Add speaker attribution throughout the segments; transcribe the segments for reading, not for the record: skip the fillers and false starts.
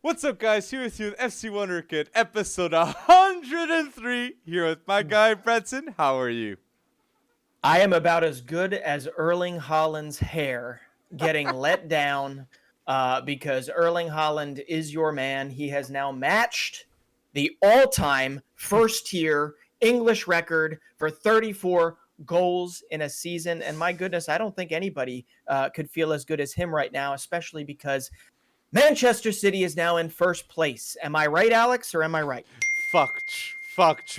Speaker 1: What's up, guys? Here with you with FC Wonderkid, episode 103. Here with my guy, Bretson. How are you?
Speaker 2: I am about as good as Erling Haaland's hair getting let down because Erling Haaland is your man. He has now matched the all-time first-tier English record for 34 goals in a season. And my goodness, I don't think anybody could feel as good as him right now, especially because Manchester City is now in first place. Am I right, Alex, or am I right?
Speaker 1: Fuck.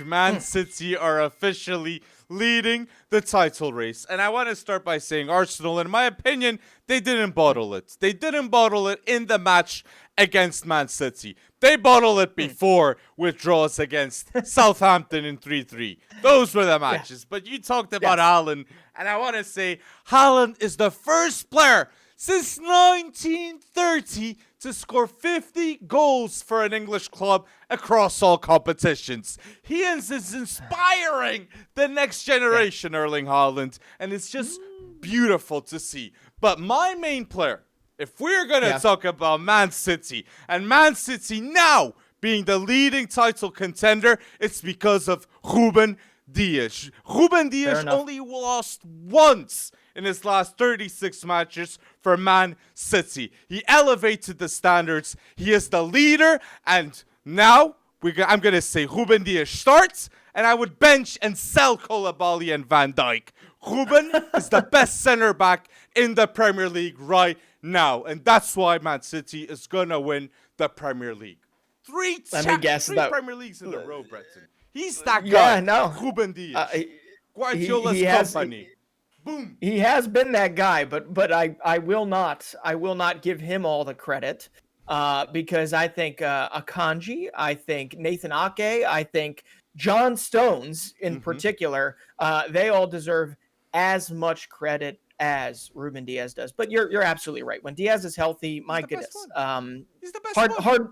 Speaker 1: Man City are officially leading the title race. And I want to start by saying Arsenal, in my opinion, they didn't bottle it. They didn't bottle it in the match against Man City. They bottled it before with draws against Southampton in 3-3. Those were the matches. But you talked about Haaland, and I want to say Haaland is the first player since 1930 to score 50 goals for an English club across all competitions. He is inspiring the next generation, Erling Haaland, and it's just beautiful to see. But my main player, if we're going to talk about Man City, and Man City now being the leading title contender, it's because of Ruben Dias. Ruben Dias only lost once in his last 36 matches for Man City. He elevated the standards. He is the leader, and now I'm going to say Ruben Dias starts, and I would bench and sell Koulibaly and Van Dijk. Ruben is the best center back in the Premier League right now, and that's why Man City is going to win the Premier League. Three Premier Leagues in a row, Bretton. He's that guy. Ruben Dias. Guardiola's company. Boom.
Speaker 2: He has been that guy, but I will not give him all the credit because I think Akanji, I think Nathan Ake, I think John Stones in particular, they all deserve as much credit as Ruben Dias does. But you're absolutely right. When Dias is healthy, my goodness,
Speaker 1: he's the best
Speaker 2: hard.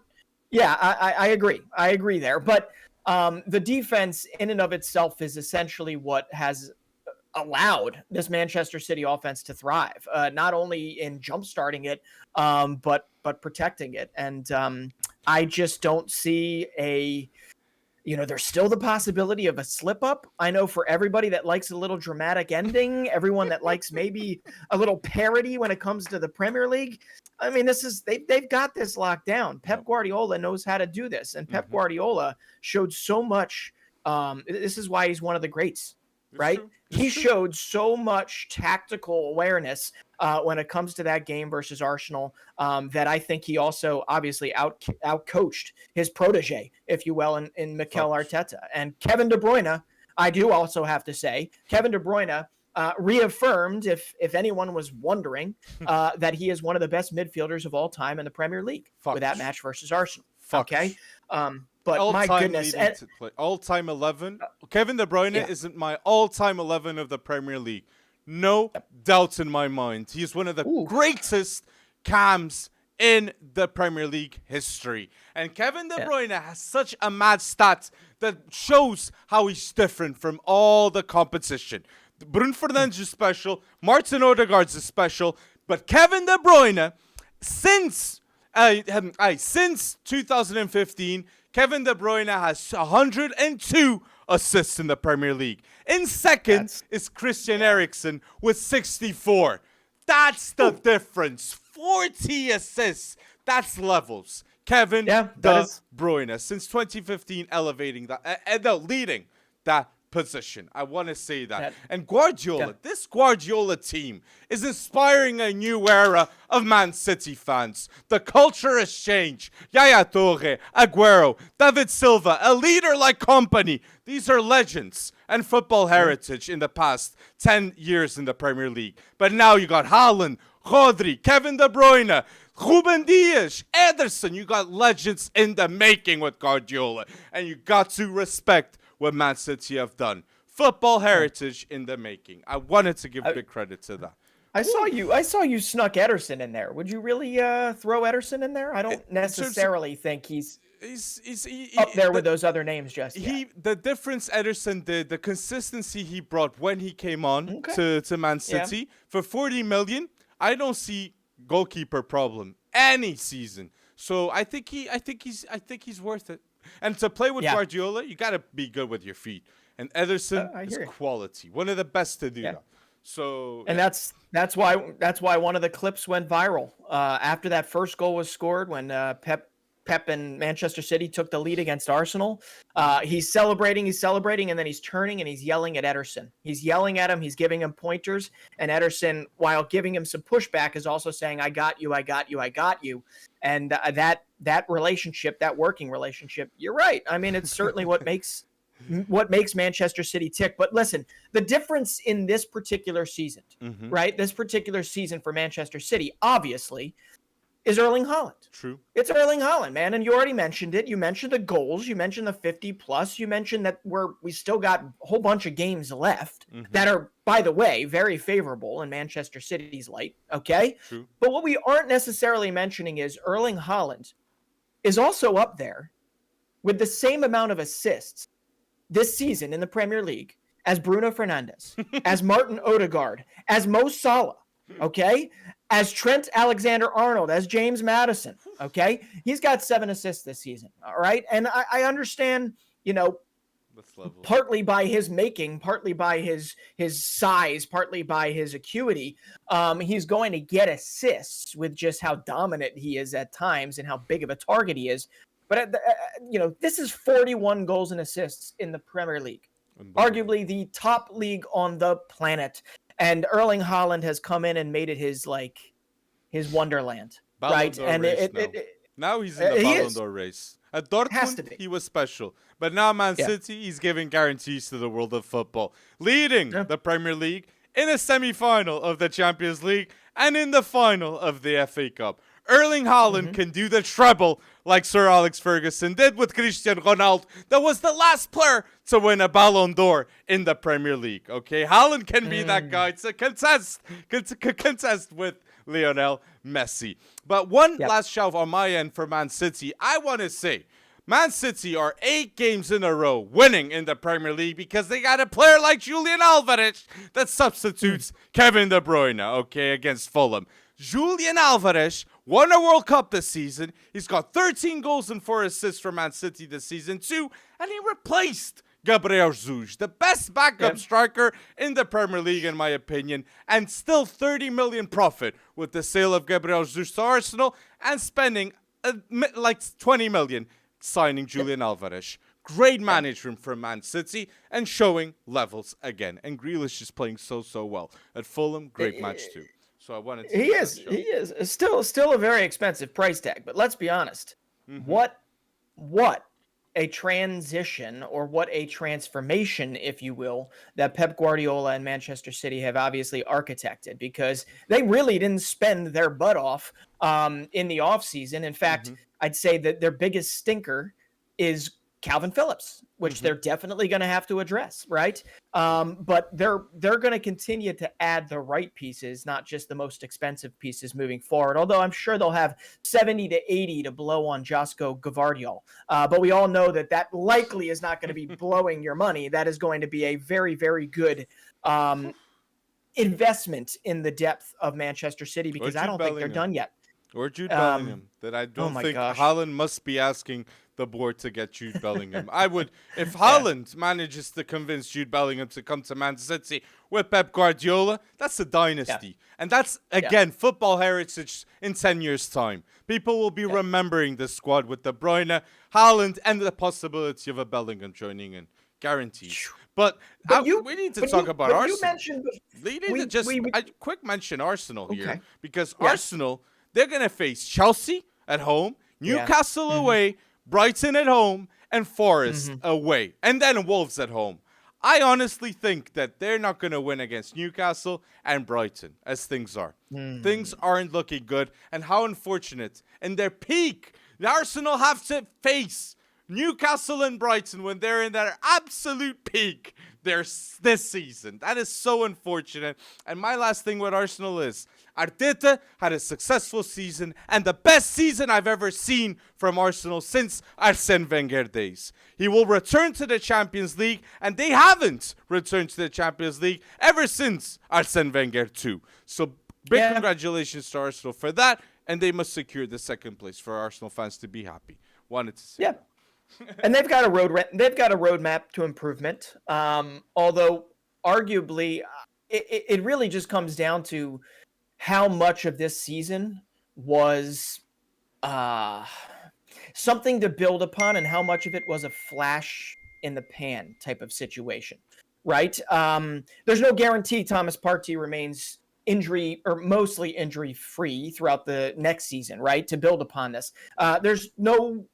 Speaker 2: Yeah, I agree. I agree there. But the defense in and of itself is essentially what has allowed this Manchester City offense to thrive, not only in jump-starting it, but protecting it. And I just don't see there's still the possibility of a slip-up. I know for everybody that likes a little dramatic ending, everyone that likes maybe a little parody when it comes to the Premier League, I mean, they've got this locked down. Pep Guardiola knows how to do this, and Pep Guardiola showed so much. This is why he's one of the greats, right? He showed so much tactical awareness when it comes to that game versus Arsenal that I think he also obviously outcoached his protege, if you will, in Mikel Arteta. And Kevin De Bruyne, I do also have to say, Kevin De Bruyne reaffirmed, if anyone was wondering, that he is one of the best midfielders of all time in the Premier League with that match versus Arsenal. Okay. But my goodness,
Speaker 1: all-time 11. Kevin De Bruyne isn't my all-time 11 of the Premier League. No doubt in my mind. He is one of the greatest cams in the Premier League history. And Kevin De Bruyne has such a mad stat that shows how he's different from all the competition. Bruno Fernandes is special. Martin Odegaard's is special. But Kevin De Bruyne, since 2015, Kevin De Bruyne has 102 assists in the Premier League. In second is Christian Eriksen with 64. That's the difference. 40 assists. That's levels. Kevin De Bruyne, since 2015, elevating that, leading that position. I want to say that. And Guardiola, this Guardiola team is inspiring a new era of Man City fans. The culture has changed. Yaya Toure, Aguero, David Silva, a leader like company. These are legends and football heritage in the past 10 years in the Premier League. But now you got Haaland, Rodri, Kevin De Bruyne, Ruben Dias, Ederson. You got legends in the making with Guardiola. And you got to respect what Man City have done. Football heritage in the making. I wanted to give big credit to that.
Speaker 2: I saw you snuck Ederson in there. Would you really throw Ederson in there? I don't necessarily think he's up there with those other names just yet.
Speaker 1: The difference Ederson did, the consistency he brought when he came on to Man City for 40 million. I don't see goalkeeper problem any season. So I think he's worth it. And to play with Guardiola, you got to be good with your feet. And Ederson is quality, one of the best to do that. So,
Speaker 2: and that's why one of the clips went viral after that first goal was scored when Pep and Manchester City took the lead against Arsenal. He's celebrating, and then he's turning and he's yelling at Ederson. He's yelling at him. He's giving him pointers, and Ederson, while giving him some pushback, is also saying, "I got you, I got you, I got you." And that relationship, that working relationship, you're right. I mean, it's certainly what makes Manchester City tick. But listen, the difference in this particular season, right? This particular season for Manchester City, obviously, is Erling Haaland.
Speaker 1: True.
Speaker 2: It's Erling Haaland, man. And you already mentioned it. You mentioned the goals. You mentioned the 50 plus. You mentioned that we still got a whole bunch of games left that are, by the way, very favorable in Manchester City's light. Okay.
Speaker 1: True.
Speaker 2: But what we aren't necessarily mentioning is Erling Haaland is also up there with the same amount of assists this season in the Premier League as Bruno Fernandes, as Martin Odegaard, as Mo Salah, okay, as Trent Alexander-Arnold, as James Maddison, okay? He's got 7 assists this season, all right? And I understand, partly by his making, partly by his size, partly by his acuity, he's going to get assists with just how dominant he is at times and how big of a target he is. But, this is 41 goals and assists in the Premier League, arguably the top league on the planet. And Erling Haaland has come in and made it his wonderland, right? And
Speaker 1: now he's in the Ballon d'Or race. At Dortmund, he was special. But now Man City, he's giving guarantees to the world of football, leading the Premier League in a semi-final of the Champions League and in the final of the FA Cup. Erling Haaland can do the treble like Sir Alex Ferguson did with Cristiano Ronaldo. That was the last player to win a Ballon d'Or in the Premier League. Okay, Haaland can be that guy to contest with Lionel Messi. But one last shout on my end for Man City. I want to say, Man City are 8 games in a row winning in the Premier League because they got a player like Julian Alvarez that substitutes Kevin De Bruyne, okay, against Fulham. Julian Alvarez won a World Cup this season. He's got 13 goals and 4 assists for Man City this season too, and he replaced Gabriel Jesus, the best backup striker in the Premier League in my opinion, and still 30 million profit with the sale of Gabriel Jesus to Arsenal and spending like 20 million signing Julian Alvarez. Great management from Man City and showing levels again. And Grealish is playing so well. At Fulham, great match too. So I wanted to. He
Speaker 2: is still a very expensive price tag. But let's be honest. What a transition or what a transformation, if you will, that Pep Guardiola and Manchester City have obviously architected, because they really didn't spend their butt off in the offseason. In fact, I'd say that their biggest stinker is Calvin Phillips, which they're definitely going to have to address, right? But they're going to continue to add the right pieces, not just the most expensive pieces moving forward. Although I'm sure they'll have 70 to 80 to blow on Josko Gvardiol. But we all know that likely is not going to be blowing your money. That is going to be a very, very good investment in the depth of Manchester City, because I don't think they're done yet.
Speaker 1: Or Jude Bellingham, that I don't think Haaland must be asking the board to get Jude Bellingham. I would, if Haaland manages to convince Jude Bellingham to come to Man City with Pep Guardiola, that's a dynasty. And that's, again, football heritage in 10 years' time. People will be remembering the squad with De Bruyne, Haaland, and the possibility of a Bellingham joining in. Guaranteed. But we need to talk about Arsenal. We need to quick mention Arsenal here, because Arsenal, they're going to face Chelsea at home, Newcastle away, Brighton at home, and Forest away, and then Wolves at home. I honestly think that they're not going to win against Newcastle and Brighton, as things are. Things aren't looking good, and how unfortunate. In their peak, the Arsenal have to face Newcastle and Brighton when they're in their absolute peak this season. That is so unfortunate. And my last thing with Arsenal is, Arteta had a successful season and the best season I've ever seen from Arsenal since Arsene Wenger days. He will return to the Champions League, and they haven't returned to the Champions League ever since Arsene Wenger too. So Big congratulations to Arsenal for that, and they must secure the second place for Arsenal fans to be happy. Wanted to say.
Speaker 2: Yeah. And they've got a roadmap to improvement. Although arguably, it really just comes down to how much of this season was something to build upon, and how much of it was a flash in the pan type of situation, right? There's no guarantee Thomas Partey remains injury or mostly injury free throughout the next season, right? To build upon this, there's no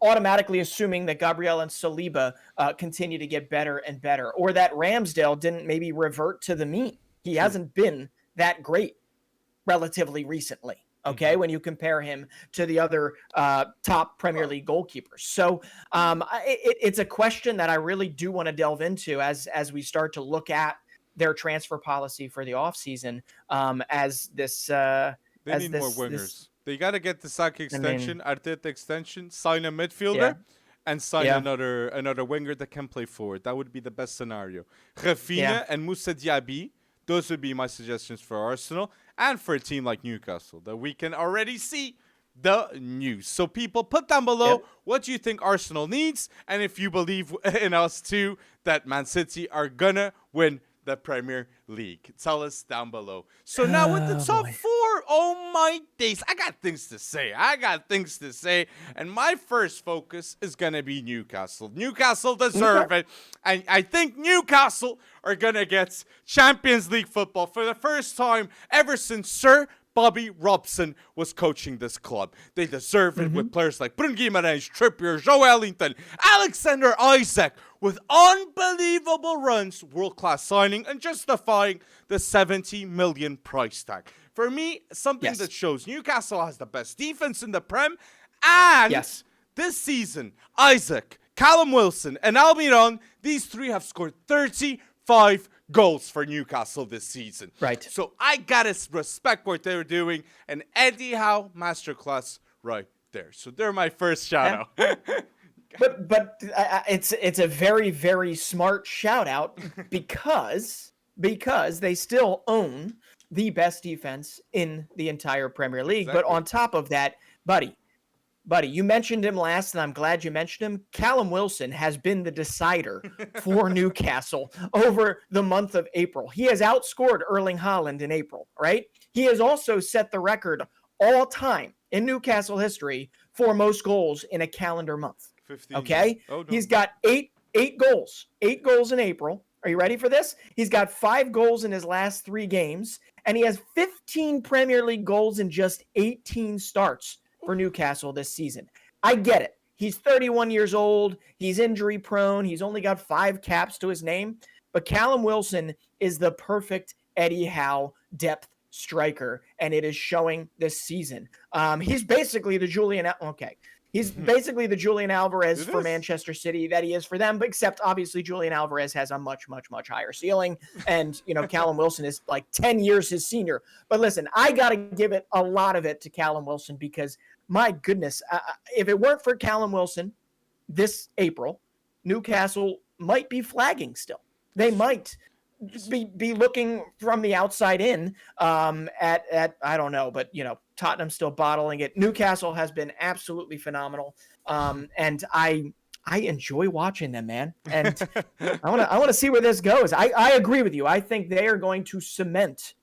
Speaker 2: automatically assuming that Gabriel and Saliba continue to get better and better, or that Ramsdale didn't maybe revert to the mean. He hasn't been that great relatively recently, okay, when you compare him to the other top Premier League goalkeepers. So it's a question that I really do want to delve into as we start to look at their transfer policy for the offseason as this
Speaker 1: they need more wingers. They got to get the Saka extension, Arteta extension, sign a midfielder, and sign another winger that can play forward. That would be the best scenario. Rafinha and Moussa Diaby, those would be my suggestions for Arsenal and for a team like Newcastle that we can already see the news. So people, put down below what do you think Arsenal needs, and if you believe in us too that Man City are gonna win the Premier League. Tell us down below. So now with the top four, oh my days, I got things to say. And my first focus is going to be Newcastle. Newcastle deserve it. And I think Newcastle are going to get Champions League football for the first time ever since Sir Bobby Robson was coaching this club. They deserve it with players like Bruno Guimaraes, Trippier, Joelinton, Alexander Isak, with unbelievable runs, world-class signing, and justifying the 70 million price tag. For me, something that shows Newcastle has the best defense in the Prem, and this season, Isak, Callum Wilson, and Almiron, these three have scored 35 goals for Newcastle this season.
Speaker 2: Right.
Speaker 1: So I gotta respect what they were doing, and Eddie Howe masterclass right there. So they're my first shout out.
Speaker 2: But it's a very, very smart shout out because they still own the best defense in the entire Premier League. But on top of that, buddy, you mentioned him last, and I'm glad you mentioned him. Callum Wilson has been the decider for Newcastle over the month of April. He has outscored Erling Haaland in April, right? He has also set the record all time in Newcastle history for most goals in a calendar month.
Speaker 1: 15.
Speaker 2: Okay?
Speaker 1: Oh, no.
Speaker 2: He's got eight goals. 8 goals in April. Are you ready for this? He's got 5 goals in his last 3 games, and he has 15 Premier League goals in just 18 starts for Newcastle this season. I get it. He's 31 years old. He's injury prone. He's only got 5 caps to his name. But Callum Wilson is the perfect Eddie Howe depth striker, and it is showing this season. He's basically the Julian. He's basically the Julian Alvarez for Manchester City that he is for them, but except obviously Julian Alvarez has a much, much, much higher ceiling. And, Callum Wilson is like 10 years his senior. But listen, I got to give it a lot of it to Callum Wilson because, my goodness, if it weren't for Callum Wilson this April, Newcastle might be flagging still. They might be looking from the outside in at I don't know, but Tottenham still bottling it. Newcastle has been absolutely phenomenal, and I enjoy watching them, man. And I want to see where this goes. I agree with you. I think they are going to cement.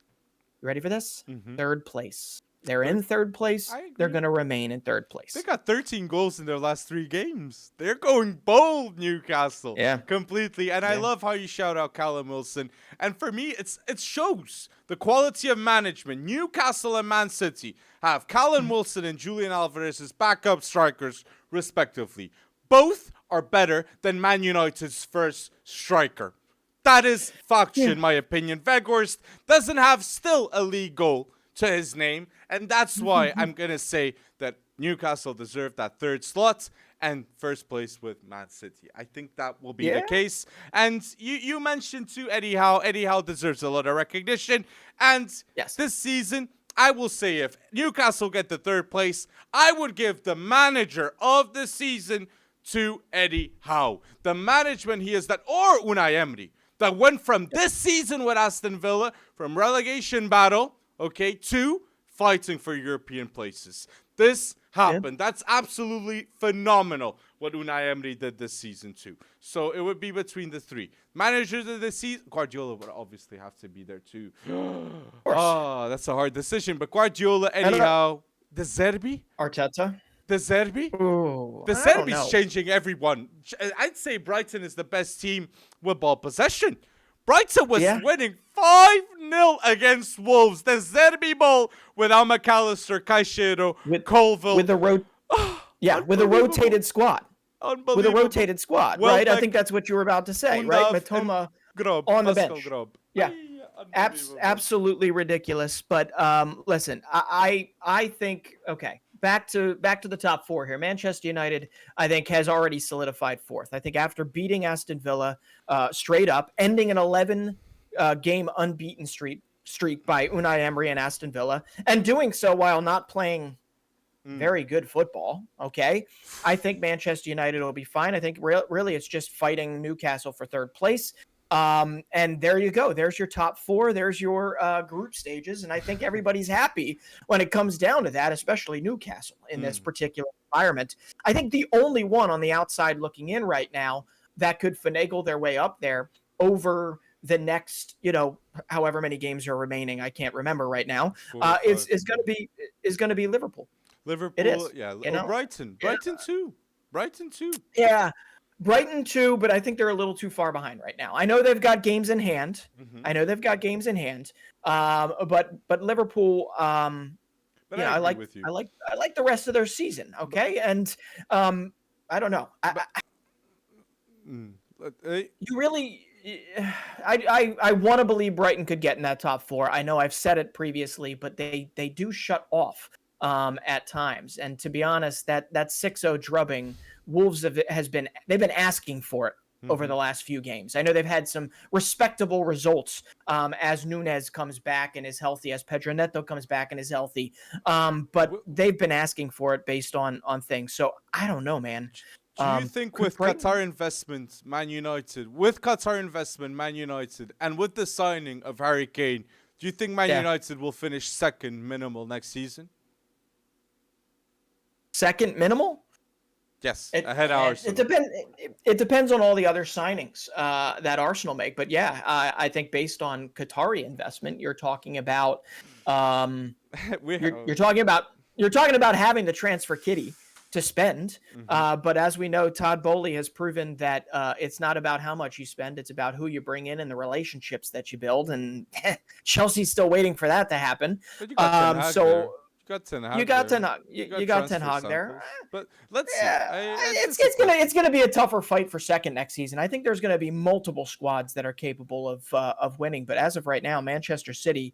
Speaker 2: You ready for this? 3rd place. They're in 3rd place. They're going to remain in 3rd place.
Speaker 1: They got 13 goals in their last 3 games. They're going bold, Newcastle.
Speaker 2: Yeah.
Speaker 1: Completely. And I love how you shout out Callum Wilson. And for me, it shows the quality of management. Newcastle and Man City have Callum Wilson and Julian Alvarez as backup strikers, respectively. Both are better than Man United's first striker. That is fact, in my opinion. Weghorst doesn't have still a league goal to his name, and that's why I'm going to say that Newcastle deserve that 3rd slot and 1st place with Man City. I think that will be the case. And you mentioned too Eddie Howe. Eddie Howe deserves a lot of recognition. And this season, I will say if Newcastle get the 3rd place, I would give the manager of the season to Eddie Howe. The management he has done, or Unai Emery. that went from this season with Aston Villa, from relegation battle, okay, to fighting for European places. This happened. That's absolutely phenomenal what Unai Emery did this season too. So it would be between the three. Managers of the season, Guardiola would obviously have to be there too. Oh, that's a hard decision. But Guardiola, anyhow. De Zerbi?
Speaker 2: Arteta?
Speaker 1: De Zerbi?
Speaker 2: Ooh,
Speaker 1: De
Speaker 2: I don't
Speaker 1: Zerbi's
Speaker 2: know.
Speaker 1: changing everyone. I'd say Brighton is the best team with ball possession. Brighton was winning 5-0 against Wolves. The Zerbi ball without McAllister, Caicedo, Colville.
Speaker 2: With a rotated squad.
Speaker 1: Unbelievable.
Speaker 2: With a rotated squad,
Speaker 1: Well,
Speaker 2: right? I think that's what you were about to say, right? Matoma on the bench. Yeah. Absolutely ridiculous. But listen, I think, okay, back to the top four here. Manchester United, I think, has already solidified fourth. I think after beating Aston Villa straight up, ending an 11 game unbeaten streak by Unai Emery and Aston Villa, and doing so while not playing very good football. Okay, I think Manchester United will be fine. I think really it's just fighting Newcastle for third place. And there you go. There's your top four. There's your group stages. And I think everybody's happy when it comes down to that, especially Newcastle in this particular environment. I think the only one on the outside looking in right now that could finagle their way up there over the next, however many games are remaining, I can't remember right now, is going to be Liverpool.
Speaker 1: Liverpool,
Speaker 2: it is,
Speaker 1: yeah. Brighton too.
Speaker 2: Yeah. Brighton too, but I think they're a little too far behind right now. I know they've got games in hand. But Liverpool, I like the rest of their season. Okay, and I don't know. You really, I want to believe Brighton could get in that top four. I know I've said it previously, but they do shut off at times. And to be honest, that 6-0 drubbing, Wolves they've been asking for it over the last few games. I know they've had some respectable results as Nunez comes back and is healthy, as Pedro Neto comes back and is healthy. But they've been asking for it based on things. So I don't know, man.
Speaker 1: Do you think with Qatar investment, Man United, and with the signing of Harry Kane, do you think Man United will finish second minimal next season?
Speaker 2: Second minimal?
Speaker 1: Yes, ahead of Arsenal.
Speaker 2: It depends on all the other signings that Arsenal make. But yeah, I think based on Qatari investment, you're talking about you're talking about having the transfer kitty to spend. But as we know, Todd Bowley has proven that it's not about how much you spend; it's about who you bring in and the relationships that you build. And Chelsea's still waiting for that to happen.
Speaker 1: You got Ten Hag.
Speaker 2: You got Ten Hag there.
Speaker 1: But let's see.
Speaker 2: It's gonna be a tougher fight for second next season. I think there's gonna be multiple squads that are capable of winning. But as of right now, Manchester City,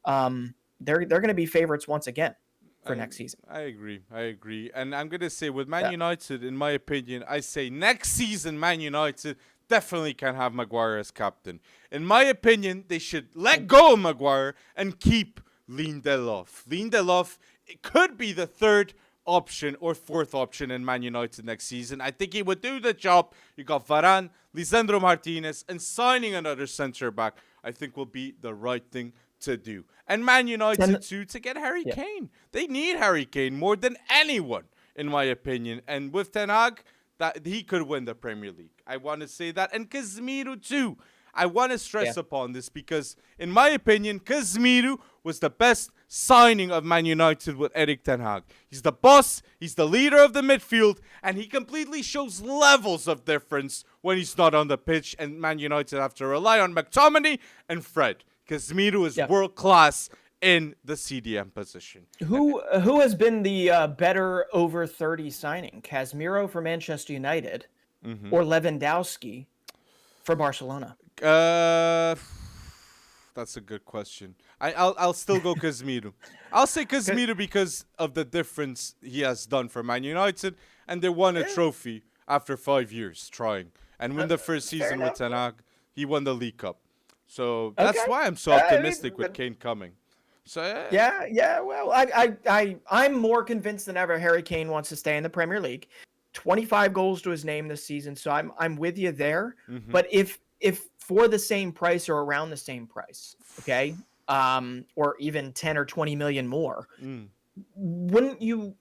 Speaker 2: they're gonna be favorites once again for next season.
Speaker 1: I agree. And I'm gonna say with Man United, in my opinion, I say next season Man United definitely can have Maguire as captain. In my opinion, they should let go of Maguire and keep Lindelof. It could be the third option or fourth option in Man United next season. I think he would do the job. You got Varane, Lisandro Martinez, and signing another centre back, I think will be the right thing to do. And Man United too, to get Harry Kane. They need Harry Kane more than anyone, in my opinion. And with Ten Hag, that he could win the Premier League. I want to say that. And Casemiro too. I want to stress upon this because, in my opinion, Casemiro was the best signing of Man United with Erik Ten Hag. He's the boss, he's the leader of the midfield, and he completely shows levels of difference when he's not on the pitch, and Man United have to rely on McTominay and Fred. Casemiro is world-class in the CDM position.
Speaker 2: Who has been the better over 30 signing? Casemiro for Manchester United or Lewandowski for Barcelona?
Speaker 1: That's a good question. I'll still go Casemiro. I'll say Casemiro because of the difference he has done for Man United, and they won a trophy after 5 years trying. And when the first season with Ten Hag, he won the League Cup. So that's why I'm so optimistic with Kane coming. So
Speaker 2: Well, I'm more convinced than ever Harry Kane wants to stay in the Premier League. 25 goals to his name this season, so I'm with you there. But if if for the same price or around the same price, okay, or even 10 or 20 million more, would you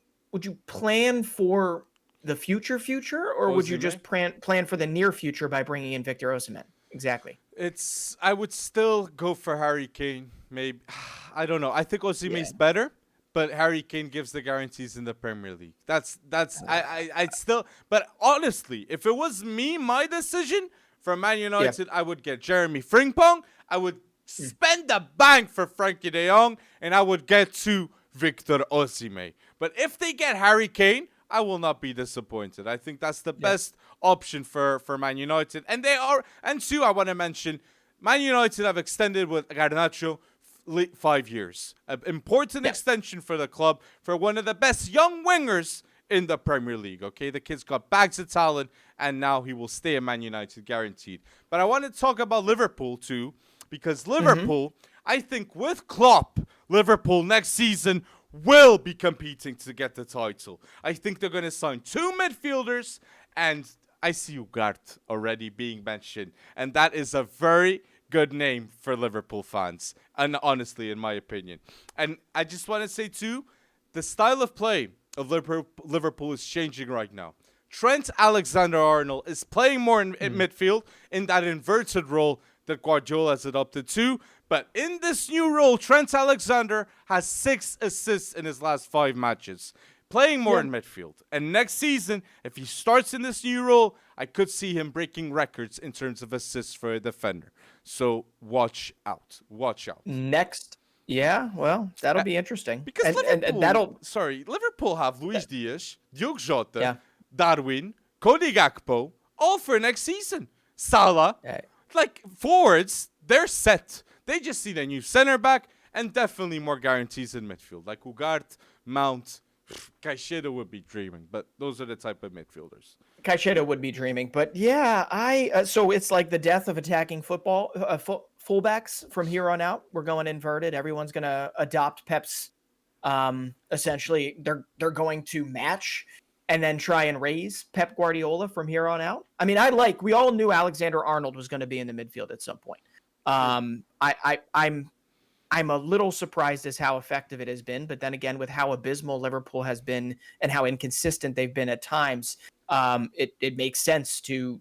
Speaker 2: plan for the future, or would you
Speaker 1: Osimhen?
Speaker 2: just plan for the near future by bringing in Victor Osimhen? Exactly.
Speaker 1: I would still go for Harry Kane. Maybe I don't know. I think
Speaker 2: Yeah.
Speaker 1: Osimhen's better, but Harry Kane gives the guarantees in the Premier League. I'd still. But honestly, if it was me, my decision for Man United, I would get Jeremy Frimpong. I would spend the bank for Frankie De Jong, and I would get to Victor Osimhen. But if they get Harry Kane, I will not be disappointed. I think that's the best option for Man United. And they are, and two, I want to mention, Man United have extended with Garnacho 5 years. An important extension for the club for one of the best young wingers in the Premier League. Okay, the kid's got bags of talent, and now he will stay at Man United, guaranteed. But I want to talk about Liverpool too, because Liverpool, I think with Klopp, Liverpool next season will be competing to get the title. I think they're going to sign 2 midfielders, and I see Ugarte already being mentioned, and that is a very good name for Liverpool fans, and honestly, in my opinion. And I just want to say too, the style of play of Liverpool is changing right now. Trent Alexander-Arnold is playing more in midfield in that inverted role that Guardiola has adopted too. But in this new role, Trent Alexander has 6 assists in his last 5 matches, playing more in midfield. And next season, if he starts in this new role, I could see him breaking records in terms of assists for a defender. So watch out. Watch out.
Speaker 2: Next. Yeah, well, that'll be interesting.
Speaker 1: Because
Speaker 2: Liverpool,
Speaker 1: Liverpool have Luis Diaz, Diogo Jota, Darwin, Cody Gakpo, all for next season. Salah, like forwards, they're set. They just need a new center back and definitely more guarantees in midfield. Like Ugarte, Mount, Caicedo would be dreaming, but those are the type of midfielders.
Speaker 2: Caicedo would be dreaming, but yeah, so it's like the death of attacking football fullbacks from here on out. We're going inverted. Everyone's going to adopt Pep's. Essentially, they're going to match and then try and raise Pep Guardiola from here on out. I mean, we all knew Alexander-Arnold was going to be in the midfield at some point. I'm a little surprised as how effective it has been, but then again, with how abysmal Liverpool has been and how inconsistent they've been at times, it makes sense to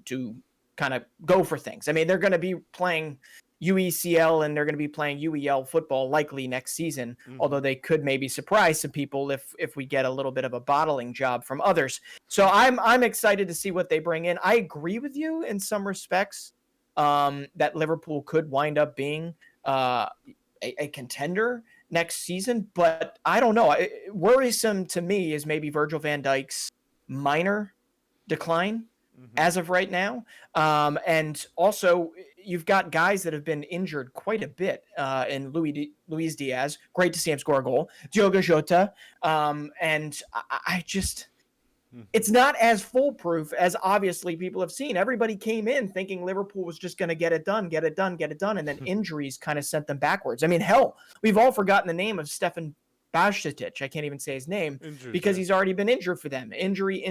Speaker 2: kind of go for things. I mean, they're going to be playing UECL and they're going to be playing UEL football likely next season, although they could maybe surprise some people if we get a little bit of a bottling job from others. So I'm excited to see what they bring in. I agree with you in some respects that Liverpool could wind up being a contender next season, but I don't know. Worrisome to me is maybe Virgil van Dijk's minor decline as of right now. And also you've got guys that have been injured quite a bit in Luis Diaz. Great to see him score a goal. Diogo Jota. And I just... It's not as foolproof as obviously people have seen. Everybody came in thinking Liverpool was just going to get it done. And then injuries kind of sent them backwards. I mean, hell, we've all forgotten the name of Stefan Bajcetic. I can't even say his name because he's already been injured for them. Injury.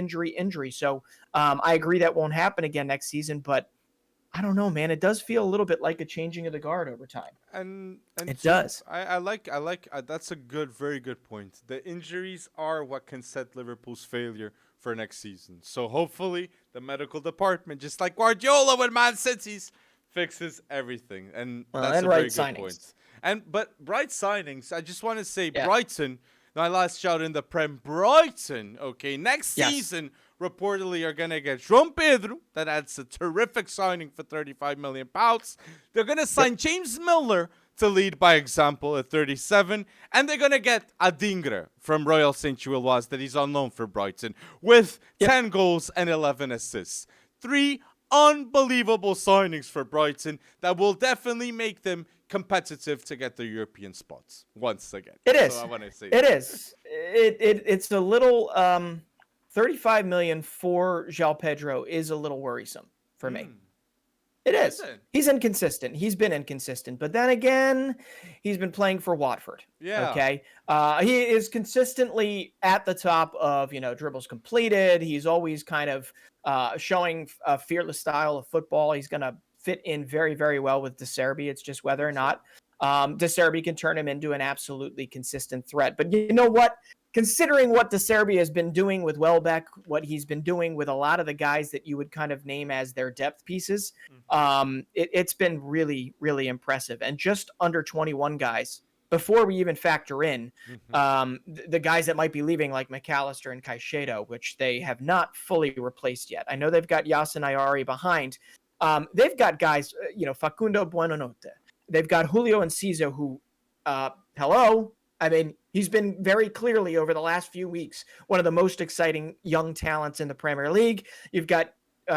Speaker 2: So I agree that won't happen again next season, but I don't know, man. It does feel a little bit like a changing of the guard over time.
Speaker 1: And
Speaker 2: it does.
Speaker 1: I like that's a very good point. The injuries are what can set Liverpool's failure for next season. So hopefully the medical department, just like Guardiola with Man City's, fixes everything. And that's a very good point. But bright signings, I just want to say Brighton, my last shout in the Prem, Brighton, okay, next season reportedly are going to get João Pedro. That's a terrific signing for £35 million. They're going to sign James Milner to lead by example at 37. And they're going to get Adingra from Royal St. Gilloise that he's on loan for Brighton with 10 goals and 11 assists. 3 unbelievable signings for Brighton that will definitely make them competitive to get the European spots once again.
Speaker 2: It is.
Speaker 1: So I want to say
Speaker 2: it's a little 35 million for João Pedro is a little worrisome for me. It is. He's inconsistent. He's been inconsistent. But then again, he's been playing for Watford.
Speaker 1: Yeah.
Speaker 2: Okay. He is consistently at the top of, dribbles completed. He's always kind of showing a fearless style of football. He's going to fit in very, very well with De Zerbi. It's just whether or not De Zerbi can turn him into an absolutely consistent threat. But you know what? Considering what De Zerbi has been doing with Welbeck, what he's been doing with a lot of the guys that you would kind of name as their depth pieces, it's been really, really impressive. And just under 21 guys, before we even factor in the guys that might be leaving, like McAllister and Caicedo, which they have not fully replaced yet. I know they've got Yasin Ayari behind. They've got guys, Facundo Buonanotte. They've got Julio Enciso, who, hello. I mean, he's been very clearly over the last few weeks one of the most exciting young talents in the Premier League. You've got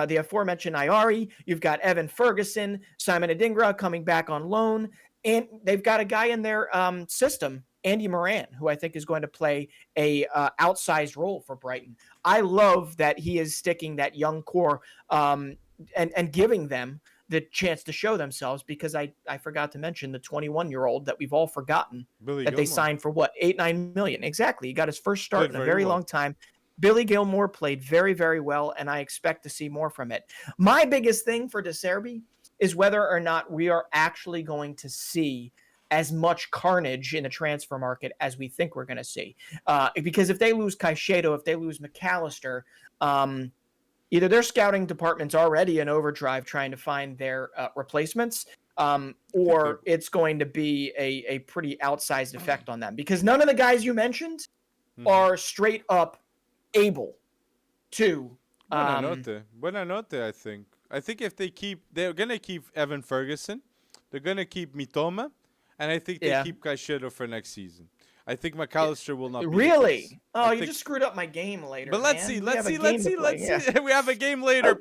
Speaker 2: the aforementioned Ayari. You've got Evan Ferguson, Simon Adingra coming back on loan. And they've got a guy in their system, Andy Moran, who I think is going to play a outsized role for Brighton. I love that he is sticking that young core and giving them the chance to show themselves, because I forgot to mention the 21-year-old that we've all forgotten they signed for what, 8-9 million. Exactly. He got his first start in a very long time. Billy Gilmore played very, very well, and I expect to see more from it. My biggest thing for De Zerbi is whether or not we are actually going to see as much carnage in the transfer market as we think we're going to see. Because if they lose Caicedo, if they lose McAllister, either their scouting department's already in overdrive trying to find their replacements, or it's going to be a pretty outsized effect on them. Because none of the guys you mentioned are straight up able to...
Speaker 1: Buonanotte, I think. I think if they're going to keep Evan Ferguson, they're going to keep Mitoma, and I think they keep Caicedo for next season. I think McAllister will not be
Speaker 2: really. Oh, you just screwed up my game later.
Speaker 1: But let's see. We have a game later,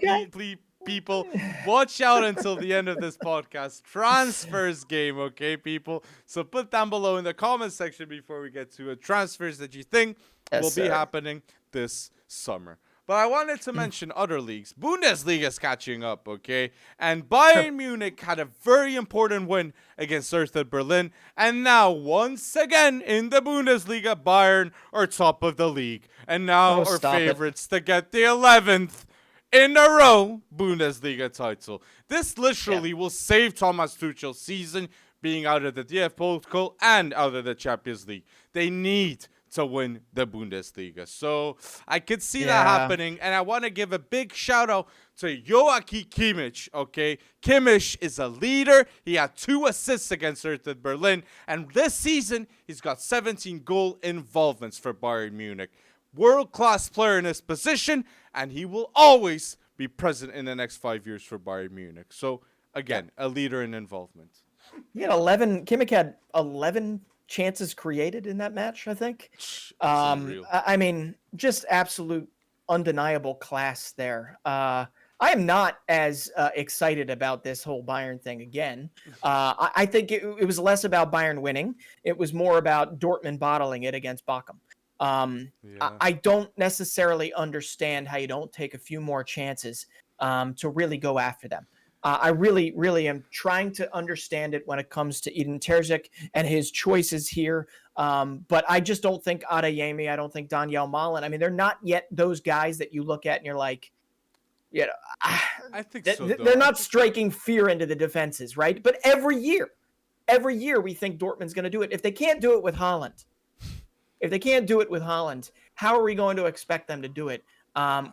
Speaker 1: people. Watch out until the end of this podcast. Transfers game, okay, people? So put down below in the comment section before we get to transfers that you think will be happening this summer. But I wanted to mention other leagues. Bundesliga is catching up, okay? And Bayern Munich had a very important win against Hertha Berlin. And now, once again, in the Bundesliga, Bayern are top of the league. And now are favorites to get the 11th in a row Bundesliga title. This literally will save Thomas Tuchel's season, being out of the DF Pokal and out of the Champions League. They need to win the Bundesliga. So I could see that happening, and I want to give a big shout out to Joachim Kimmich, okay? Kimmich is a leader. He had 2 assists against Hertha Berlin, and this season he's got 17 goal involvements for Bayern Munich. World-class player in his position, and he will always be present in the next 5 years for Bayern Munich. So again, a leader in involvement.
Speaker 2: Kimmich had 11 chances created in that match, I think. I mean, just absolute undeniable class there. I am not as excited about this whole Bayern thing again. I think it was less about Bayern winning. It was more about Dortmund bottling it against Bochum. I don't necessarily understand how you don't take a few more chances to really go after them. I really, really am trying to understand it when it comes to Edin Terzic and his choices here. But I just don't think Adeyemi, I don't think Daniel Malen. I mean, they're not yet those guys that you look at and you're like,
Speaker 1: I think so.
Speaker 2: They're not striking fear into the defenses, right? But every year we think Dortmund's going to do it. If they can't do it with Haaland, how are we going to expect them to do it?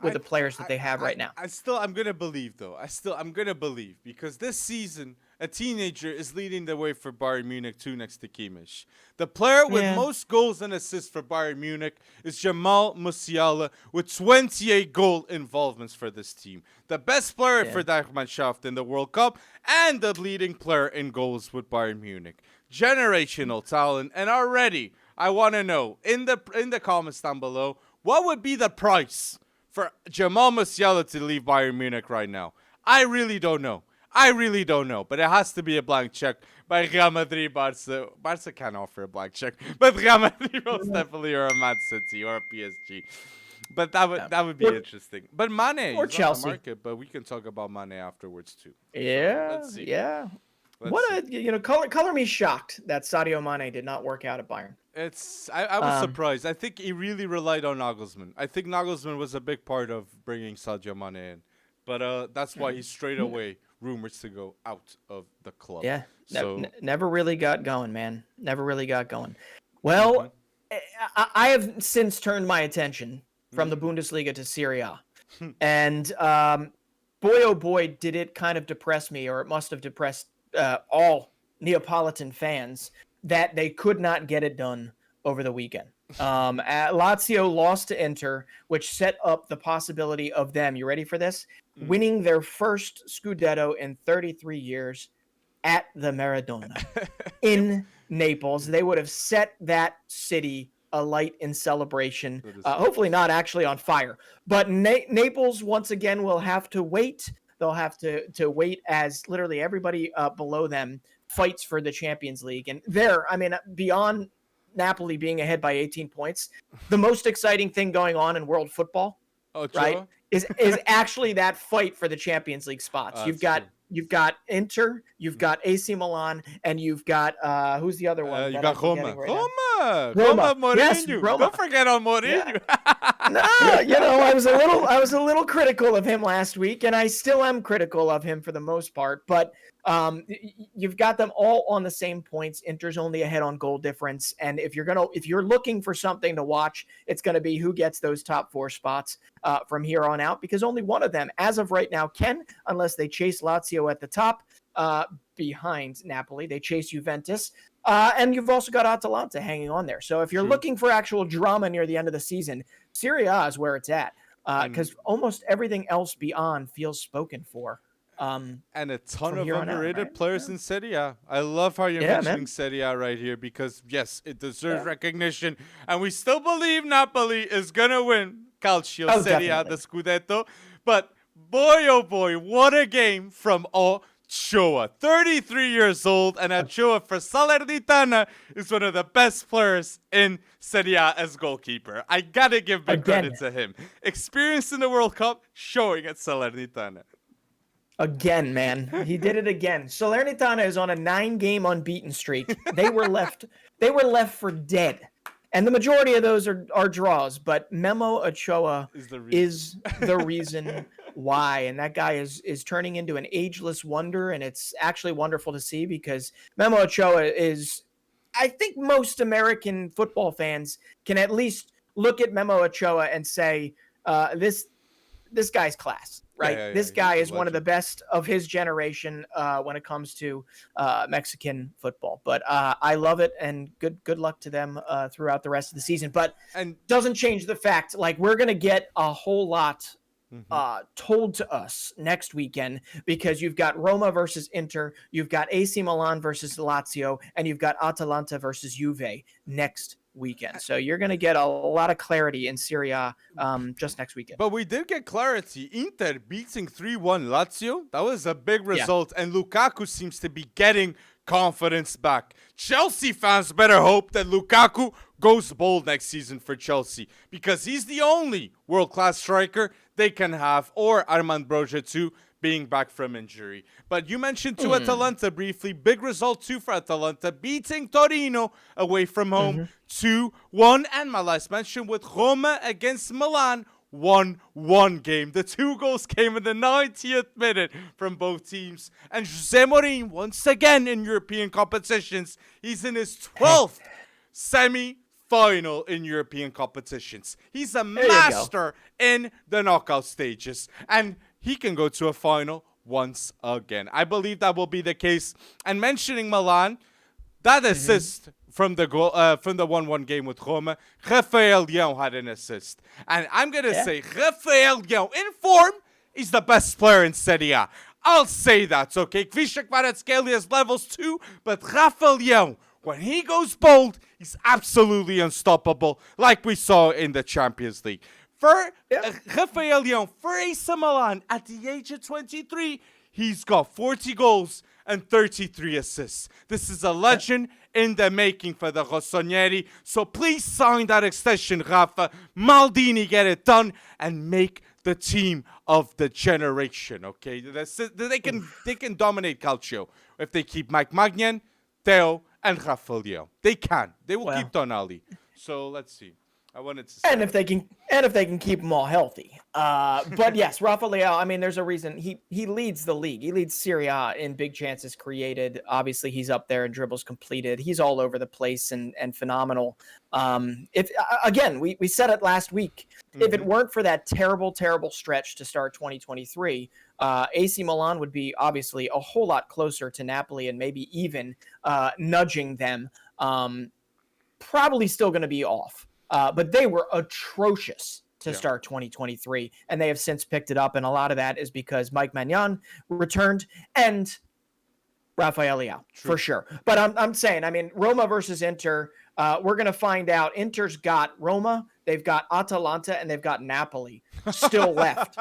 Speaker 2: With the players that they have right now.
Speaker 1: I'm going to believe, though. I'm going to believe, because this season, a teenager is leading the way for Bayern Munich too, next to Kimmich. The player with most goals and assists for Bayern Munich is Jamal Musiala with 28 goal involvements for this team. The best player for Mannschaft in the World Cup and the leading player in goals with Bayern Munich. Generational talent. And already, I want to know, in the comments down below, what would be the price for Jamal Musiala to leave Bayern Munich right now? I really don't know. But it has to be a blank check by Real Madrid, Barca. Barca can't offer a blank check, but Real Madrid most definitely, or a Man City or a PSG. But that would be interesting. But Mane is on the market, but we can talk about Mane afterwards too.
Speaker 2: Yeah, so let's see. Color me shocked that Sadio Mane did not work out at Bayern.
Speaker 1: I was surprised. I think he really relied on Nagelsmann. I think Nagelsmann was a big part of bringing Sadio Mane in. But that's why he straight away rumors to go out of the club.
Speaker 2: Yeah,
Speaker 1: So
Speaker 2: never really got going, man. Never really got going. Well, I have since turned my attention from the Bundesliga to Serie A. And boy, oh boy, did it kind of depress me, or it must have depressed all Neapolitan fans that they could not get it done over the weekend. Lazio lost to Inter, which set up the possibility of them, you ready for this? Winning their first Scudetto in 33 years at the Maradona in Naples. They would have set that city alight in celebration. Hopefully not actually on fire. But Naples, once again, will have to wait. They'll have to wait as literally everybody below them fights for the Champions League. And there, I mean, beyond Napoli being ahead by 18 points, the most exciting thing going on in world football, right, is actually that fight for the Champions League spots. You've got Inter, you've got AC Milan, and you've got who's the other one?
Speaker 1: You got Roma.
Speaker 2: Roma.
Speaker 1: Mourinho.
Speaker 2: Yes, Roma.
Speaker 1: Don't forget on Mourinho.
Speaker 2: Yeah. No, you know, I was a little critical of him last week, and I still am critical of him for the most part. But you've got them all on the same points. Inter's only ahead on goal difference, and if you're looking for something to watch, it's gonna be who gets those top 4 spots from here on out, because only one of them, as of right now, can, unless they chase Lazio at the top behind Napoli. They chase Juventus. And you've also got Atalanta hanging on there. So if you're looking for actual drama near the end of the season, Serie A is where it's at, because almost everything else beyond feels spoken for.
Speaker 1: And a ton of underrated players in Serie A. I love how you're mentioning Serie A right here, because, yes, it deserves recognition. And we still believe Napoli is going to win Calcio Serie A, the Scudetto. But boy, oh boy, what a game from Ochoa, 33 years old, and Ochoa for Salernitana is one of the best players in Serie A as goalkeeper. I gotta give big credit to him. Experience in the World Cup, showing at Salernitana.
Speaker 2: Again, man, he did it again. Salernitana is on a 9-game unbeaten streak. They were left for dead, and the majority of those are draws. But Memo Ochoa is the reason why, and that guy is turning into an ageless wonder, and it's actually wonderful to see, because Memo Ochoa is, I think most American football fans can at least look at Memo Ochoa and say, this guy's class, right? This guy is one of the best of his generation when it comes to Mexican football. But I love it, and good luck to them throughout the rest of the season. But doesn't change the fact, like, we're gonna get a whole lot told to us next weekend, because you've got Roma versus Inter, you've got AC Milan versus Lazio, and you've got Atalanta versus Juve next weekend. So you're going to get a lot of clarity in Serie A just next weekend.
Speaker 1: But we did get clarity. Inter beating 3-1 Lazio. That was a big result. And Lukaku seems to be getting confidence back. Chelsea fans better hope that Lukaku goes bold next season for Chelsea, because he's the only world-class striker they can have, or Armand Broja too, being back from injury. But you mentioned to Atalanta briefly. Big result too for Atalanta, beating Torino away from home 2-1. And my last mention with Roma against Milan, 1-1 game. The 2 goals came in the 90th minute from both teams. And Jose Mourinho, once again in European competitions, he's in his 12th semi-final in European competitions. He's a master in the knockout stages, and he can go to a final once again. I believe that will be the case. And mentioning Milan, that assist from the goal, from the 1-1 game with Roma, Rafael Leão had an assist. And I'm going to say Rafael Leão, in form, is the best player in Serie A. I'll say that, okay? Kvišak Kvaratskhelia has levels too, but Rafael Leão, when he goes bold, he's absolutely unstoppable, like we saw in the Champions League. For Rafael Leão, for AC Milan, at the age of 23, he's got 40 goals and 33 assists. This is a legend in the making for the Rossoneri. So please sign that extension, Rafa. Maldini, get it done and make the team of the generation, okay? They can dominate Calcio if they keep Mike Maignan, Theo, and Rafael Leão. They can. They will keep Tonali. So let's see. I wanted to say
Speaker 2: And if they can keep them all healthy. But yes, Rafa Leao, I mean, there's a reason he leads the league. He leads Serie A in big chances created. Obviously, he's up there in dribbles completed. He's all over the place and phenomenal. If again, we said it last week. If it weren't for that terrible stretch to start 2023, AC Milan would be obviously a whole lot closer to Napoli and maybe even nudging them. Probably still going to be off. But they were atrocious to start 2023, and they have since picked it up. And a lot of that is because Mike Maignan returned and Rafael Leao, for sure. But I'm saying, I mean, Roma versus Inter, we're going to find out. Inter's got Roma, they've got Atalanta, and they've got Napoli still left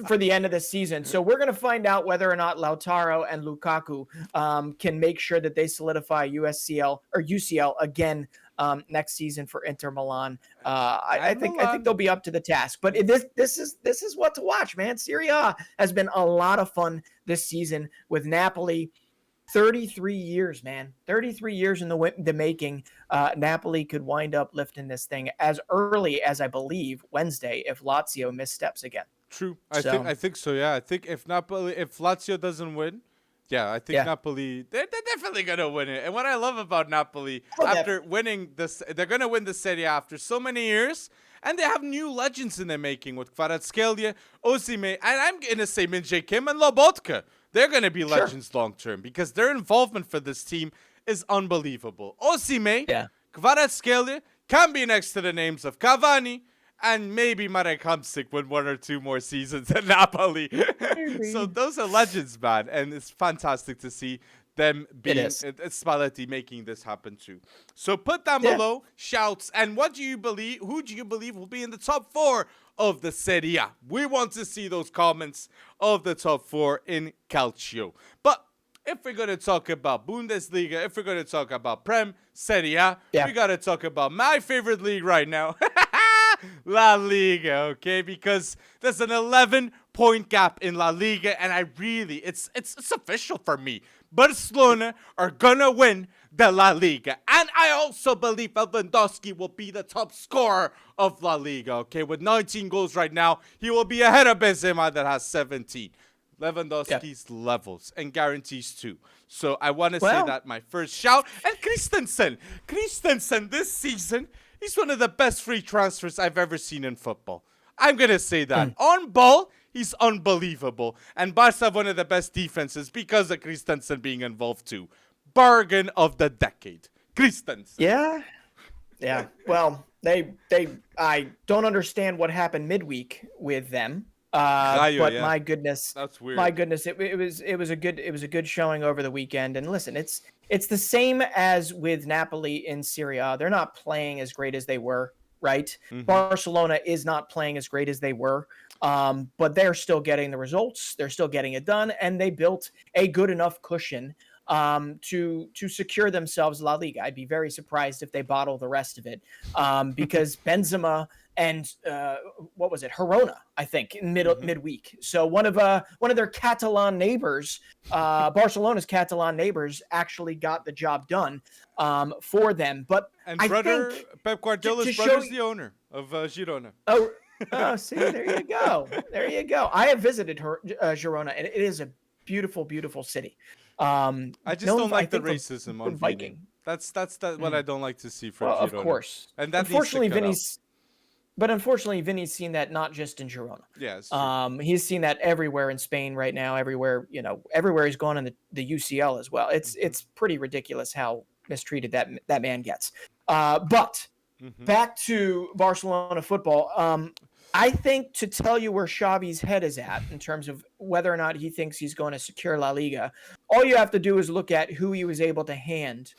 Speaker 2: for the end of the season. So we're going to find out whether or not Lautaro and Lukaku can make sure that they solidify UCL again next season for Inter Milan. I think they'll be up to the task. But this is what to watch, man. Serie A has been a lot of fun this season with Napoli. 33 years, man. 33 years in the making. Napoli could wind up lifting this thing as early as, I believe, Wednesday if Lazio missteps again.
Speaker 1: True. I think so, yeah. I think if Lazio doesn't win, I think Napoli, they're definitely going to win it. And what I love about Napoli, after winning this, they're going to win the Serie A after so many years. And they have new legends in their making with Kvaratskhelia, Osimhen, and I'm going to say Min-Jae Kim and Lobotka. They're going to be legends long-term because their involvement for this team is unbelievable. Osimhen, Kvaratskhelia can be next to the names of Cavani and maybe Marek Hamsik with 1 or 2 more seasons at Napoli. So those are legends, man. And it's fantastic to see them being Spalletti making this happen too. So put down below shouts and who do you believe will be in the top 4 of the Serie A? We want to see those comments of the top 4 in Calcio. But if we're going to talk about Bundesliga, if we're going to talk about Prem, Serie A, we got to talk about my favorite league right now, La Liga, okay? Because there's an 11-point gap in La Liga, and it's official for me. Barcelona are gonna win the La Liga. And I also believe Lewandowski will be the top scorer of La Liga, okay? With 19 goals right now, he will be ahead of Benzema that has 17. Lewandowski's levels and guarantees too. So I want to say that my first shout. And Christensen this season, he's one of the best free transfers I've ever seen in football. I'm going to say that. On ball, he's unbelievable. And Barca have one of the best defenses because of Christensen being involved too. Bargain of the decade. Christensen.
Speaker 2: Yeah. Well, I don't understand what happened midweek with them. My goodness,
Speaker 1: that's weird.
Speaker 2: My goodness, it was a good showing over the weekend. And listen, it's the same as with Napoli in Serie A. They're not playing as great as they were, right? Barcelona is not playing as great as they were, but they're still getting the results. They're still getting it done, and they built a good enough cushion to secure themselves La Liga. I'd be very surprised if they bottle the rest of it, because Benzema and what was it, Girona, I think, in midweek. So one of their Catalan neighbors, Barcelona's Catalan neighbors, actually got the job done for them. But
Speaker 1: and
Speaker 2: I
Speaker 1: brother
Speaker 2: think
Speaker 1: Pep Guardiola's brother's the owner of Girona.
Speaker 2: Oh, see, there you go. There you go. I have visited Girona, and it is a beautiful, beautiful city.
Speaker 1: I just don't like the racism on Viking. That's what I don't like to see from Girona.
Speaker 2: Of course.
Speaker 1: And that
Speaker 2: unfortunately, Vinny's seen that not just in Girona.
Speaker 1: Yes.
Speaker 2: He's seen that everywhere in Spain right now. Everywhere he's gone in the UCL as well. It's pretty ridiculous how mistreated that man gets. But back to Barcelona football. I think to tell you where Xavi's head is at in terms of whether or not he thinks he's going to secure La Liga, all you have to do is look at who he was able to hand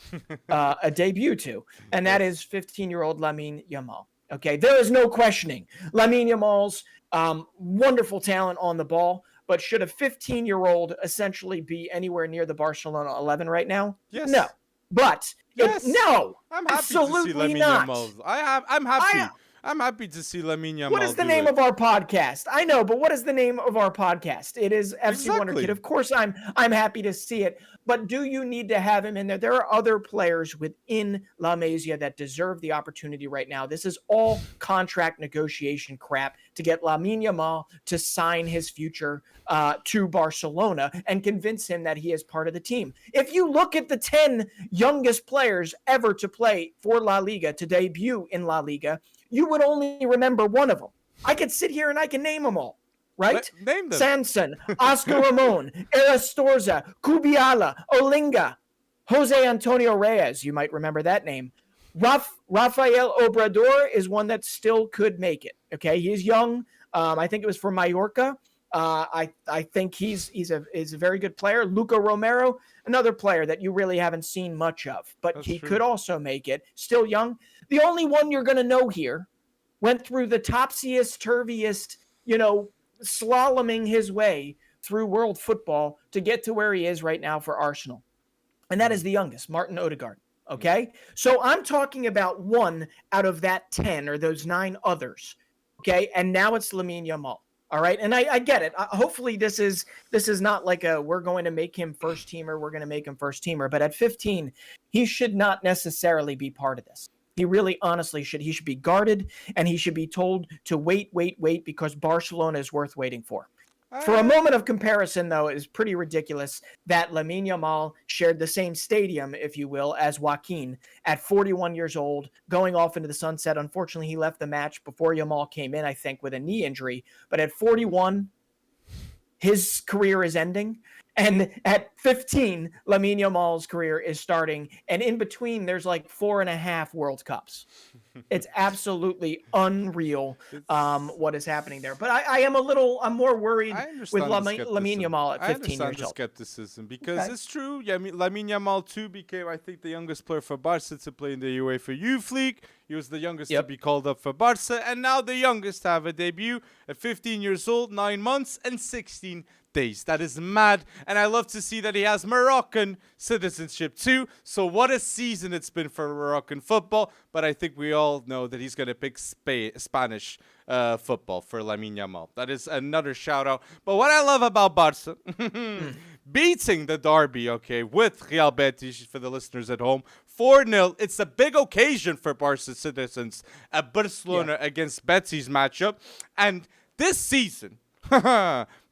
Speaker 2: a debut to, and that is 15-year-old Lamine Yamal. Okay, there is no questioning Lamine Yamal's wonderful talent on the ball, but should a 15-year-old essentially be anywhere near the Barcelona 11 right now?
Speaker 1: Yes.
Speaker 2: No. But
Speaker 1: yes.
Speaker 2: No,
Speaker 1: I'm happy
Speaker 2: absolutely
Speaker 1: to see Lamine
Speaker 2: not.
Speaker 1: Yamal. I'm happy. I'm happy to see Lamine Yamal.
Speaker 2: What is the name of our podcast? I know, but what is the name of our podcast? It is FC Wonderkid. Of course, I'm happy to see it. But do you need to have him in there? There are other players within La Masia that deserve the opportunity right now. This is all contract negotiation crap to get Lamine Yamal to sign his future to Barcelona and convince him that he is part of the team. If you look at the 10 youngest players ever to play for La Liga, to debut in La Liga, you would only remember one of them. I could sit here and I can name them all, right?
Speaker 1: Name them.
Speaker 2: Sanson, Oscar Ramon, Erastorza, Cubiala, Olinga, Jose Antonio Reyes. You might remember that name. Rafael Obrador is one that still could make it. Okay, he's young. I think it was for Mallorca. I think he's a very good player. Luca Romero, another player that you really haven't seen much of, but
Speaker 1: That's
Speaker 2: he
Speaker 1: true.
Speaker 2: could also make it. Still young. The only one you're going to know here went through the topsiest, turviest, slaloming his way through world football to get to where he is right now for Arsenal. And that is the youngest, Martin Odegaard. Okay? So I'm talking about one out of that 10 or those 9 others. Okay? And now it's Lamine Yamal. All right. And I get it. Hopefully this is not like we're going to make him first teamer. We're going to make him first teamer. But at 15, he should not necessarily be part of this. He really honestly should. He should be guarded and he should be told to wait because Barcelona is worth waiting for. For a moment of comparison, though, it is pretty ridiculous that Lamine Yamal shared the same stadium, if you will, as Joaquin at 41 years old, going off into the sunset. Unfortunately, he left the match before Yamal came in, I think, with a knee injury. But at 41, his career is ending. And at 15, Lamine Yamal's career is starting. And in between, there's like 4.5 World Cups. It's absolutely unreal what is happening there. But I'm more worried with Lamine Yamal at 15 years old.
Speaker 1: I understand the skepticism because it's true. Yeah, I mean, Lamine Yamal too became, I think, the youngest player for Barca to play in the UEFA Youth League. He was the youngest to be called up for Barca, and now the youngest to have a debut at 15 years old, 9 months, and 16 days. That is mad, and I love to see that he has Moroccan citizenship too. So what a season it's been for Moroccan football, but I think we all know that he's going to pick Spanish football for Lamine Yamal. That is another shout out. But what I love about Barca, beating the derby, with Real Betis, for the listeners at home, 4-0. It's a big occasion for Barca citizens at Barcelona against Betis matchup. And this season,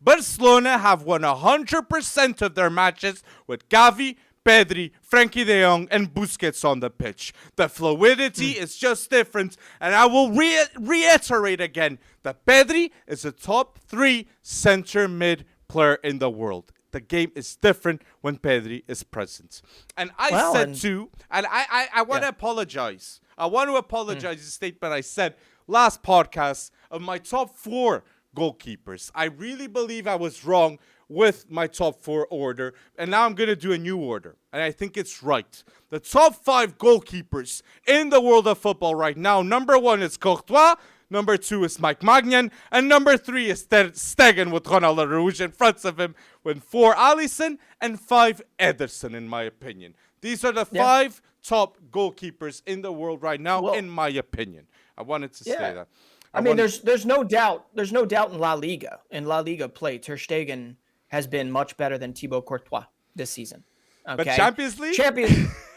Speaker 1: Barcelona have won 100% of their matches with Gavi, Pedri, Frankie de Jong, and Busquets on the pitch. The fluidity is just different, and I will reiterate again that Pedri is a top 3 center mid player in the world. The game is different when Pedri is present. And I want to apologize. I want to apologize the statement I said last podcast of my top 4 goalkeepers. I really believe I was wrong with my top 4 order, and now I'm going to do a new order, and I think it's right. The top 5 goalkeepers in the world of football right now, number 1 is Courtois, number 2 is Mike Maignan, and number 3 is Ter Stegen with Ronald Rouge in front of him, with 4 Alisson and 5 Ederson, in my opinion. These are the 5 top goalkeepers in the world right now, in my opinion. I wanted to say that.
Speaker 2: I mean, there's no doubt in La Liga. In La Liga play, Ter Stegen has been much better than Thibaut Courtois this season. Okay?
Speaker 1: But Champions League?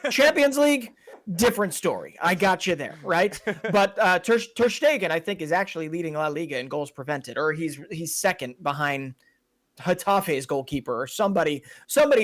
Speaker 2: Champions League, different story. I got you there, right? But Ter Stegen, I think, is actually leading La Liga in goals prevented, or he's second behind Getafe's goalkeeper or somebody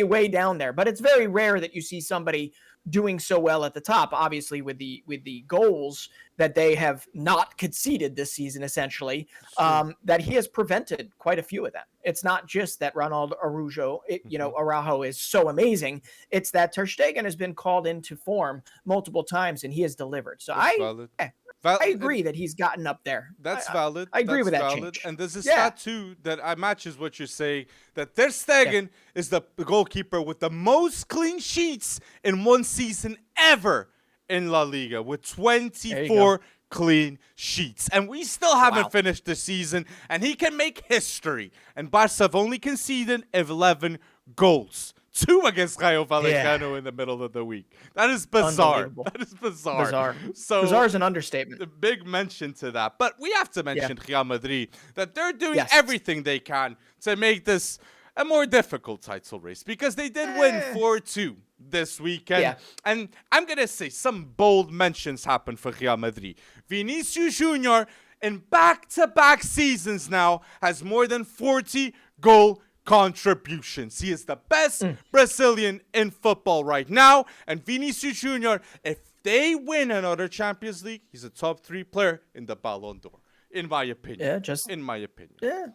Speaker 2: way down there. But it's very rare that you see somebody doing so well at the top, obviously with the goals that they have not conceded this season, essentially, that he has prevented quite a few of them. It's not just that Ronald Araujo, Araujo is so amazing. It's that Ter Stegen has been called into form multiple times and he has delivered. So I agree that he's gotten up there.
Speaker 1: That's valid.
Speaker 2: I agree with that
Speaker 1: valid.
Speaker 2: Change.
Speaker 1: And there's a stat too that matches what you're saying, that Ter Stegen is the goalkeeper with the most clean sheets in one season ever in La Liga, with 24 clean sheets. And we still haven't finished the season, and he can make history. And Barca have only conceded 11 goals 2 against Rayo Vallecano in the middle of the week. That is bizarre.
Speaker 2: Unbelievable.
Speaker 1: That is bizarre.
Speaker 2: Bizarre.
Speaker 1: So
Speaker 2: Bizarre is an understatement.
Speaker 1: the big mention to that. But we have to mention Real Madrid, that they're doing everything they can to make this a more difficult title race, because they did win 4-2 this weekend.
Speaker 2: Yeah.
Speaker 1: And I'm going to say some bold mentions happened for Real Madrid. Vinicius Jr. in back-to-back seasons now has more than 40 goal contributions. He is the best Brazilian in football right now. And Vinicius Jr., if they win another Champions League, he's a top 3 player in the Ballon d'Or, in my opinion. In my opinion.
Speaker 2: Yeah.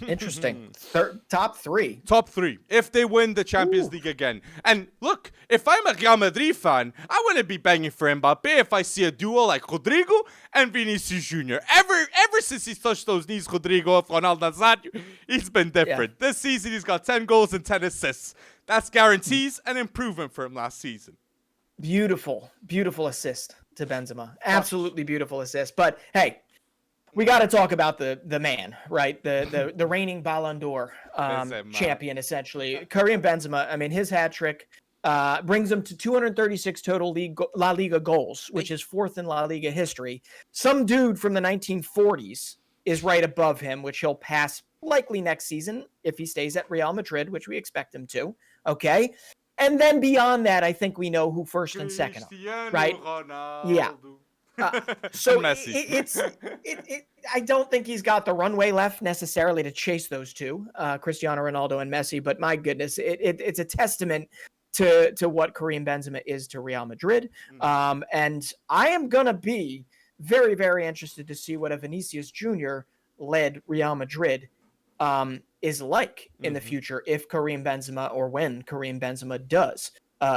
Speaker 2: Interesting. Top 3.
Speaker 1: Top 3. If they win the Champions League again. And look, if I'm a Real Madrid fan, I wouldn't be banging for Mbappe if I see a duo like Rodrigo and Vinicius Jr. Ever since he's touched those knees, Rodrigo, of Ronaldo Nazario, he's been different. This season, he's got 10 goals and 10 assists. That's guarantees an improvement from last season.
Speaker 2: Beautiful assist to Benzema. Absolutely beautiful assist. But hey, we got to talk about the man, right? The reigning Ballon d'Or champion, essentially. Karim Benzema. I mean, his hat trick brings him to 236 total La Liga goals, which is 4th in La Liga history. Some dude from the 1940s is right above him, which he'll pass likely next season if he stays at Real Madrid, which we expect him to. Okay. And then beyond that, I think we know who first and second are, right?
Speaker 1: Ronaldo.
Speaker 2: Yeah. So I don't think he's got the runway left necessarily to chase those two, Cristiano Ronaldo and Messi. But my goodness, it's a testament to what Karim Benzema is to Real Madrid. And I am gonna be very, very interested to see what a Vinicius Jr. led Real Madrid is like in the future if Karim Benzema, or when Karim Benzema does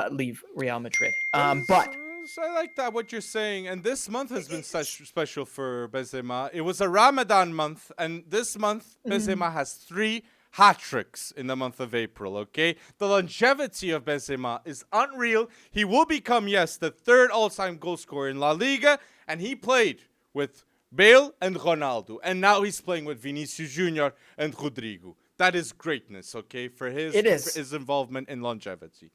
Speaker 2: leave Real Madrid. But
Speaker 1: I like that, what you're saying. And this month has been such special for Benzema. It was a Ramadan month, and this month, Benzema has 3 hat-tricks in the month of April, okay? The longevity of Benzema is unreal. He will become, yes, the 3rd all-time goal scorer in La Liga, and he played with Bale and Ronaldo, and now he's playing with Vinicius Jr. and Rodrigo. That is greatness, okay, for his involvement in longevity.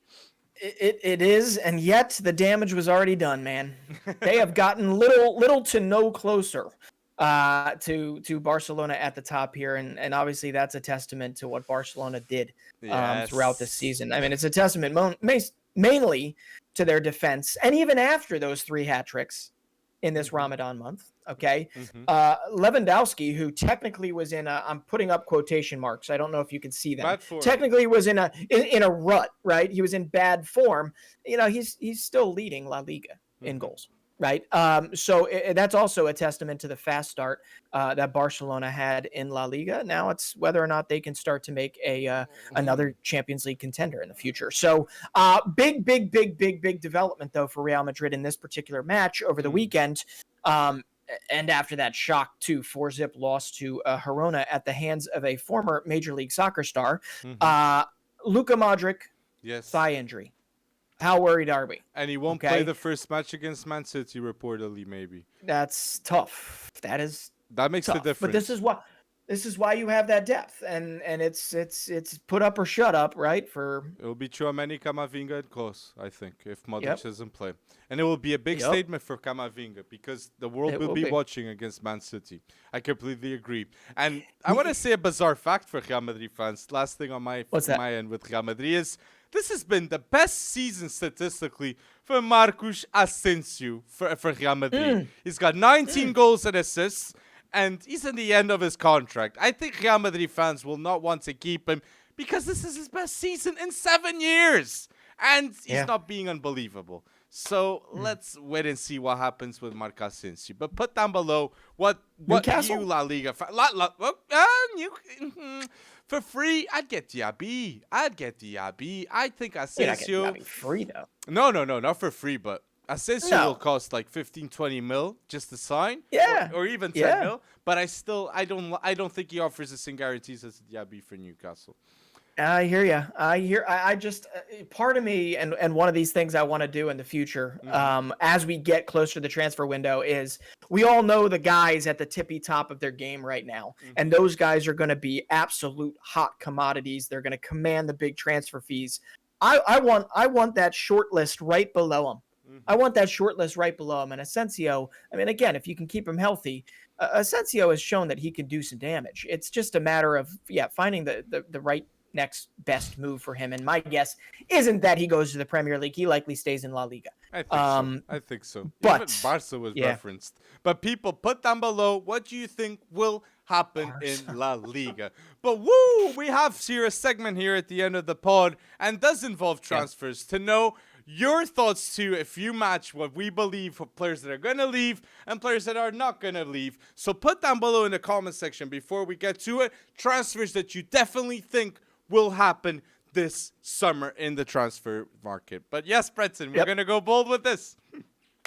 Speaker 2: It is, and yet the damage was already done, man. They have gotten little to no closer to Barcelona at the top here, and obviously that's a testament to what Barcelona did throughout the season. I mean, it's a testament mainly to their defense, and even after those 3 hat tricks in this Ramadan month. Okay. Lewandowski, who technically was in I'm putting up quotation marks. I don't know if you can see them. Technically was in a rut, right? He was in bad form. You know, he's still leading La Liga in goals, right? So that's also a testament to the fast start that Barcelona had in La Liga. Now it's whether or not they can start to make another Champions League contender in the future. So big development though for Real Madrid in this particular match over the weekend. And after that shock, 4-0 loss to Girona at the hands of a former Major League Soccer star, Luka Modric, thigh injury. How worried are we?
Speaker 1: And he won't play the first match against Man City, reportedly, maybe.
Speaker 2: That's tough. That
Speaker 1: makes
Speaker 2: tough.
Speaker 1: the difference.
Speaker 2: But this is why you have that depth, and it's put up or shut up, right?
Speaker 1: It will be Tchouaméni, Camavinga, and Kroos, I think, if Modric doesn't play. And it will be a big statement for Camavinga, because the world will be watching against Man City. I completely agree. And I want to say a bizarre fact for Real Madrid fans. Last thing on my end with Real Madrid is this has been the best season statistically for Marcos Asensio for Real Madrid. He's got 19 goals and assists, and he's in the end of his contract. I think Real Madrid fans will not want to keep him because this is his best season in 7 years. And he's not being unbelievable. So let's wait and see what happens with Marcos Asensio. But put down below what
Speaker 2: Newcastle?
Speaker 1: you La Liga for free. I'd get Diaby. I think Asensio.
Speaker 2: You're not free though.
Speaker 1: No, not for free, but Asensio will cost like 15-20 mil just to sign.
Speaker 2: Yeah.
Speaker 1: Or even 10 mil. But I don't think he offers the same guarantees as Diaby for Newcastle.
Speaker 2: I hear you. I just part of me, and one of these things I want to do in the future, as we get closer to the transfer window, is we all know the guys at the tippy top of their game right now, and those guys are going to be absolute hot commodities. They're going to command the big transfer fees. I want that short list right below him. I want that short list right below him. And Asensio, I mean, again, if you can keep him healthy, Asensio has shown that he can do some damage. It's just a matter of finding the right next best move for him. And my guess isn't that he goes to the Premier League. He likely stays in La Liga.
Speaker 1: I think so.
Speaker 2: But
Speaker 1: even Barca was referenced. But people, put down below, what do you think will happen in La Liga? But we have here a segment here at the end of the pod, and does involve transfers to know your thoughts too, if you match what we believe for players that are going to leave and players that are not going to leave. So put down below in the comment section before we get to it, transfers that you definitely think will happen this summer in the transfer market. But yes, Bretton, we're going to go bold with this.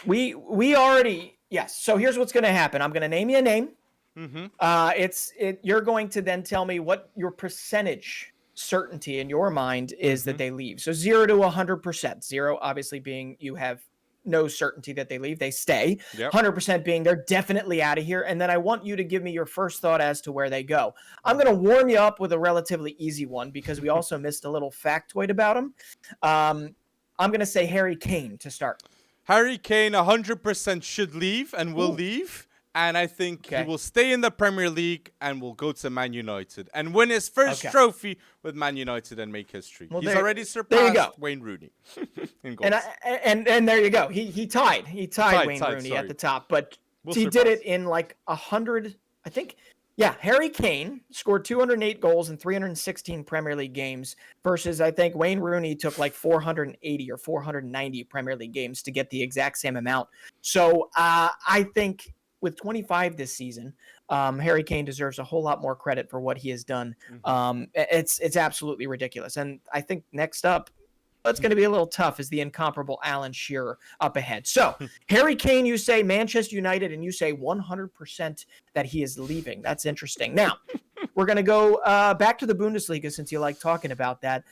Speaker 2: We already, yes. So here's what's going to happen. I'm going to name you a name. You're going to then tell me what your percentage certainty in your mind is that they leave. So 0 to 100%. 0 obviously being you have no certainty that they leave, they stay. 100% being they're definitely out of here. And then I want you to give me your first thought as to where they go. I'm going to warm you up with a relatively easy one because we also missed a little factoid about him. I'm going to say Harry Kane to start.
Speaker 1: Harry Kane 100% should leave and will leave. And I think he will stay in the Premier League and will go to Man United and win his first trophy with Man United and make history. He's already surpassed Wayne Rooney in goals.
Speaker 2: And there you go. He tied Wayne Rooney at the top, but he did it in like 100, I think. Yeah, Harry Kane scored 208 goals in 316 Premier League games versus I think Wayne Rooney took like 480 or 490 Premier League games to get the exact same amount. So I think with 25 this season, Harry Kane deserves a whole lot more credit for what he has done. It's absolutely ridiculous. And I think next up, it's going to be a little tough is the incomparable Alan Shearer up ahead. So Harry Kane, you say Manchester United, and you say 100% that he is leaving. That's interesting. Now, we're going to go back to the Bundesliga since you like talking about that.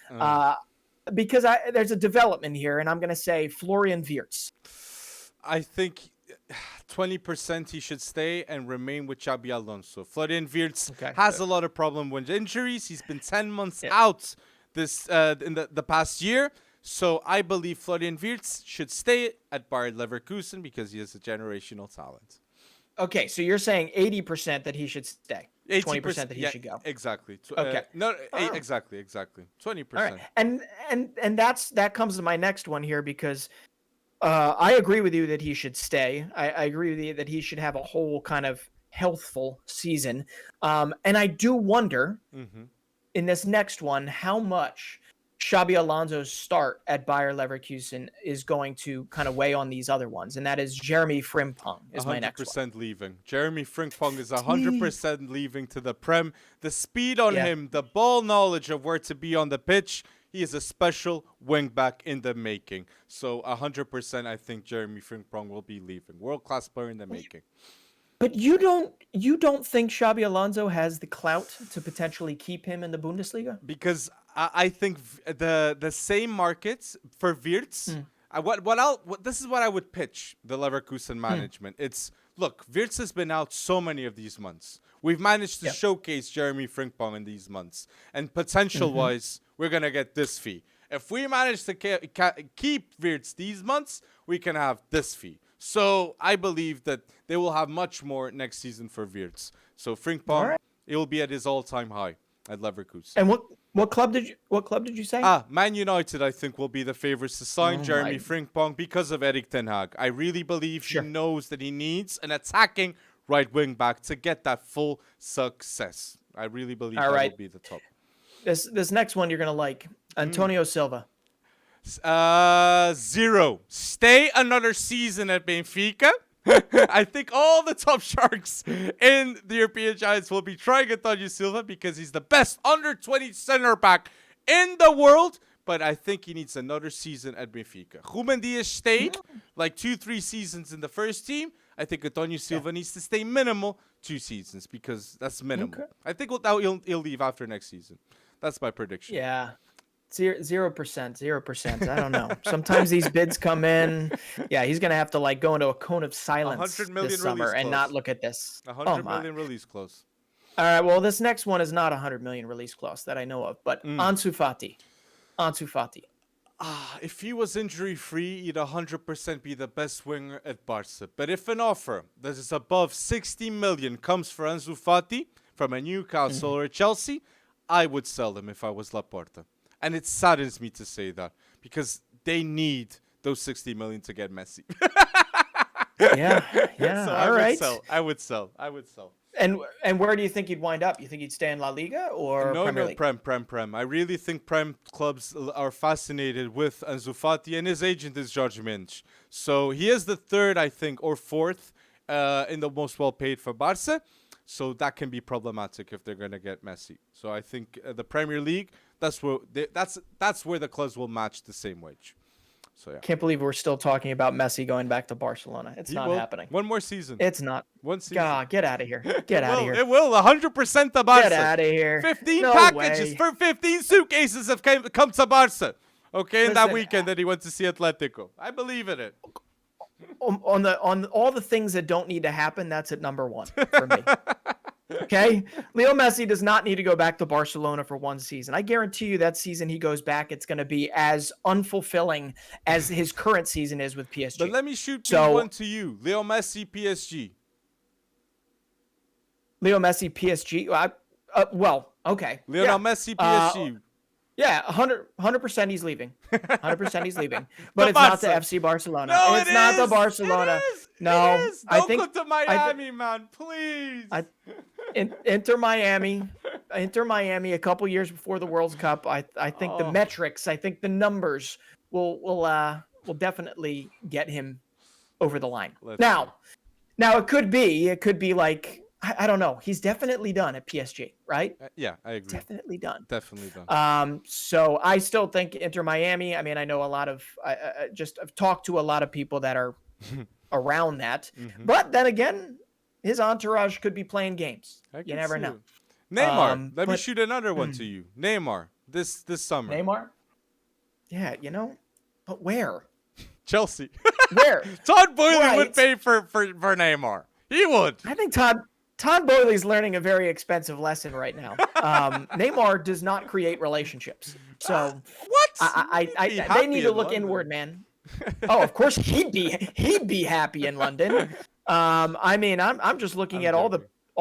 Speaker 2: Because there's a development here, and I'm going to say Florian Wirtz.
Speaker 1: I think 20% he should stay and remain with Xabi Alonso. Florian Wirtz has a lot of problem with injuries. He's been 10 months out this in the past year. So I believe Florian Wirtz should stay at Bayer Leverkusen because he is a generational talent.
Speaker 2: Okay, so you're saying 80% that he should stay. 20% that he should go.
Speaker 1: Exactly.
Speaker 2: Okay.
Speaker 1: Exactly. 20%.
Speaker 2: All right. And that comes to my next one here because I agree with you that he should stay. I agree with you that he should have a whole kind of healthful season. And I do wonder in this next one how much Xabi Alonso's start at Bayer Leverkusen is going to kind of weigh on these other ones. And that is Jeremy Frimpong is my next one.
Speaker 1: 100% leaving. Jeremy Frimpong is 100% leaving to the Prem. The speed on him, the ball knowledge of where to be on the pitch, he is a special wing-back in the making. So 100% I think Jeremy Frimpong will be leaving. World-class player in the making.
Speaker 2: But you don't think Xabi Alonso has the clout to potentially keep him in the Bundesliga?
Speaker 1: Because I think the same markets for Wirtz. This is what I would pitch the Leverkusen management. It's look, Wirtz has been out so many of these months. We've managed to showcase Jeremy Frimpong in these months, and potential-wise, we're gonna get this fee. If we manage to keep Wirtz these months, we can have this fee. So I believe that they will have much more next season for Wirtz. So Frimpong, it will be at his all-time high at Leverkusen.
Speaker 2: And what club did you say?
Speaker 1: Man United, I think, will be the favorites to sign Jeremy Frimpong because of Erik ten Hag. I really believe he knows that he needs an attacking right wing back to get that full success. I really believe that will be the top.
Speaker 2: This next one you're gonna like, Antonio Silva.
Speaker 1: 0. Stay another season at Benfica. I think all the top sharks in the European Giants will be trying Antonio Silva because he's the best under 20 center back in the world. But I think he needs another season at Benfica. Ruben Dias stayed like 2-3 seasons in the first team. I think Antonio Silva needs to stay minimal 2 seasons because that's minimal. I think he'll leave after next season. That's my prediction.
Speaker 2: Yeah. 0%. I don't know. Sometimes these bids come in. Yeah, he's gonna have to like go into a cone of silence
Speaker 1: 100 million
Speaker 2: this summer and not look at this.
Speaker 1: 100 million release clause.
Speaker 2: All right. Well, this next one is not 100 million release clause that I know of, but Ansu Fati.
Speaker 1: If he was injury-free, he'd 100% be the best winger at Barca. But if an offer that is above 60 million comes for Ansu Fati from a Newcastle or a Chelsea, I would sell him if I was Laporta. And it saddens me to say that because they need those 60 million to get Messi.
Speaker 2: Yeah.
Speaker 1: So
Speaker 2: All right.
Speaker 1: I would sell.
Speaker 2: And where do you think he'd wind up? You think he'd stay in La Liga or Premier League?
Speaker 1: Prem. I really think Prem clubs are fascinated with Ansu Fati, and his agent is Jorge Mendes. So he is the third, I think, or fourth in the most well-paid for Barca. So that can be problematic if they're going to get Messi. So I think the Premier League, that's where the clubs will match the same wage. So yeah.
Speaker 2: Can't believe we're still talking about Messi going back to Barcelona. It's not happening.
Speaker 1: One more season.
Speaker 2: It's not.
Speaker 1: One season.
Speaker 2: God, get out of here. Get out of here.
Speaker 1: It will. 100% to Barca.
Speaker 2: Get out of here.
Speaker 1: 15
Speaker 2: No
Speaker 1: packages
Speaker 2: way.
Speaker 1: for 15 suitcases have come to Barca. Okay, in that
Speaker 2: Listen,
Speaker 1: weekend that he went to see Atletico. I believe in it.
Speaker 2: On all the things that don't need to happen, that's at number one for me. Okay? Leo Messi does not need to go back to Barcelona for one season. I guarantee you that season he goes back, it's going to be as unfulfilling as his current season is with PSG.
Speaker 1: But let me shoot one to you. Leo Messi, PSG.
Speaker 2: Leo Messi, PSG. Well, okay.
Speaker 1: Lionel Messi, PSG.
Speaker 2: Yeah, 100% he's leaving. 100% he's leaving. But it's
Speaker 1: Barca.
Speaker 2: not the FC Barcelona.
Speaker 1: No,
Speaker 2: it's not the Barcelona. No,
Speaker 1: it is.
Speaker 2: I
Speaker 1: Don't
Speaker 2: think
Speaker 1: go to Miami, man, please.
Speaker 2: Inter Miami a couple years before the World Cup. I think the metrics, I think the numbers will definitely get him over the line. Now it could be like I don't know. He's definitely done at PSG, right?
Speaker 1: Yeah, I agree.
Speaker 2: Definitely done.
Speaker 1: Definitely done.
Speaker 2: So I still think Inter Miami. I mean, I know a lot of I've talked to a lot of people that are around that, but then again, his entourage could be playing games. You never know.
Speaker 1: Neymar. Let me shoot another one to you. Neymar this summer.
Speaker 2: Neymar. Yeah, but where?
Speaker 1: Chelsea.
Speaker 2: Where?
Speaker 1: Todd Boehly would pay for Neymar. He would.
Speaker 2: I think Todd Boehly's learning a very expensive lesson right now. Neymar does not create relationships. So
Speaker 1: what?
Speaker 2: They need to look inward, man. Oh, of course he'd be happy in London. I mean, I'm just looking at all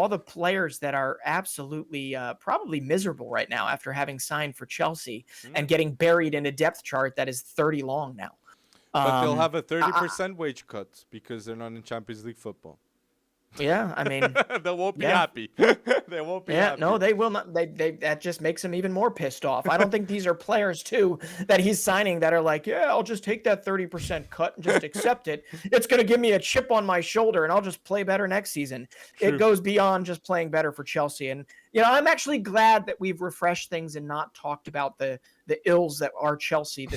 Speaker 2: the players that are absolutely probably miserable right now after having signed for Chelsea and getting buried in a depth chart that is 30 long now.
Speaker 1: But they'll have a 30% wage cut because they're not in Champions League football.
Speaker 2: Yeah, I mean,
Speaker 1: they won't be happy. They won't be happy.
Speaker 2: No, they will not. They that just makes him even more pissed off. I don't think these are players too that he's signing that are like, yeah, I'll just take that 30% cut and just accept it. It's going to give me a chip on my shoulder and I'll just play better next season. True. It goes beyond just playing better for Chelsea. And I'm actually glad that we've refreshed things and not talked about the ills that are Chelsea,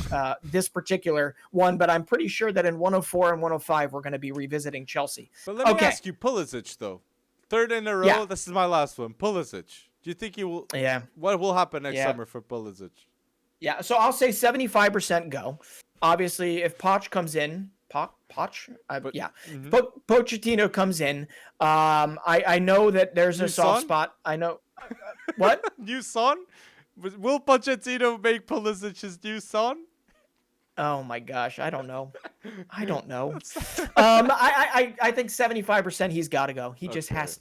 Speaker 2: this particular one, but I'm pretty sure that in 104 and 105, we're going to be revisiting Chelsea.
Speaker 1: But let me ask you, Pulisic, though. Third in a row, This is my last one. Pulisic. Do you think he will? Yeah. What will happen next summer for Pulisic? Yeah,
Speaker 2: so I'll say 75% go. Obviously, if Poch comes in, Pochettino comes in. I know that there's a soft spot. I know. What?
Speaker 1: New son? Will Pochettino make Pulisic his new son?
Speaker 2: Oh my gosh, I don't know. I think 75% he's got to go. He just has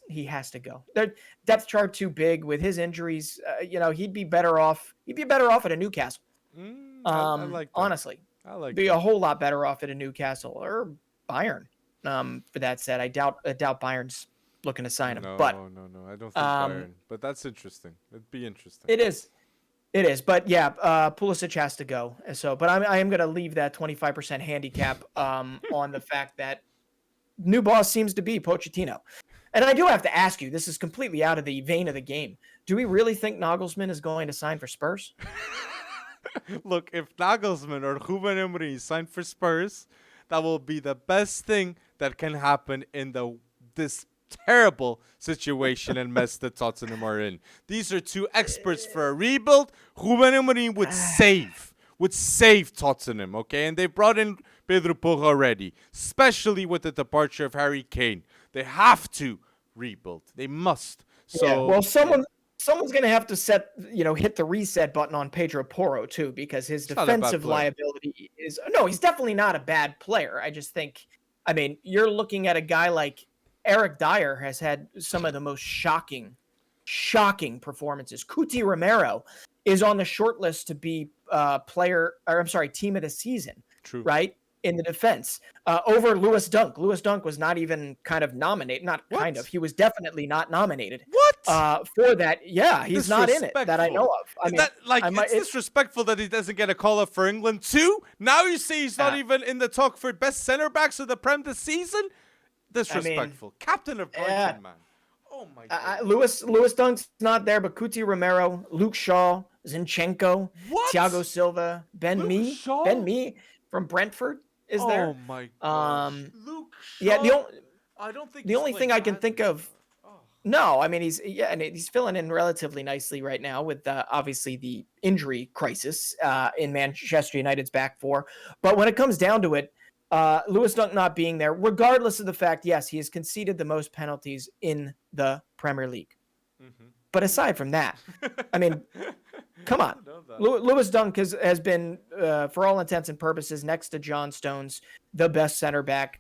Speaker 2: to go. Their depth chart too big with his injuries. He'd be better off. He'd be better off at a Newcastle.
Speaker 1: I like that.
Speaker 2: Honestly,
Speaker 1: I like.
Speaker 2: Be a whole lot better off at a Newcastle or Bayern. For that said, I doubt Bayern's looking to sign him.
Speaker 1: No,
Speaker 2: but
Speaker 1: no, I don't think Bayern. But that's interesting. It'd be interesting.
Speaker 2: It is, but yeah, Pulisic has to go. So, but I am going to leave that 25% handicap on the fact that new boss seems to be Pochettino. And I do have to ask you, this is completely out of the vein of the game. Do we really think Nagelsmann is going to sign for Spurs?
Speaker 1: Look, if Nagelsmann or Ruben Amorim sign for Spurs, that will be the best thing that can happen in this terrible situation and mess that Tottenham are in. These are two experts for a rebuild. Ruben Amorim would save Tottenham, okay? And they brought in Pedro Porro already, especially with the departure of Harry Kane. They have to rebuild. They must. So,
Speaker 2: well, Someone's going to have to hit the reset button on Pedro Porro too, because his
Speaker 1: He's not a bad
Speaker 2: defensive
Speaker 1: player.
Speaker 2: liability is no, he's definitely not a bad player. I just think, I mean, you're looking at a guy like Eric Dyer has had some of the most shocking performances. Cuti Romero is on the short list to be team of the season.
Speaker 1: True.
Speaker 2: Right? In the defense, over Lewis Dunk. Lewis Dunk was not even kind of nominated. He was definitely not nominated.
Speaker 1: What?
Speaker 2: For that. Yeah, he's not in it that I know of. I mean,
Speaker 1: it's disrespectful that he doesn't get a call up for England too. Now you say he's not even in the talk for best center backs of the Prem this season. Disrespectful. Captain of Brighton, man. Oh my God.
Speaker 2: Lewis Dunk's not there, but Cuti Romero, Luke Shaw, Zinchenko, Thiago Silva, Ben Mee from Brentford is there.
Speaker 1: Oh my gosh. Luke Shaw.
Speaker 2: Yeah,
Speaker 1: I don't think
Speaker 2: the only thing I can think of. No, I mean he's filling in relatively nicely right now with obviously the injury crisis in Manchester United's back four. But when it comes down to it, Lewis Dunk not being there, regardless of the fact, yes, he has conceded the most penalties in the Premier League. Mm-hmm. But aside from that, I mean, come on. Lewis Dunk has been, for all intents and purposes, next to John Stones, the best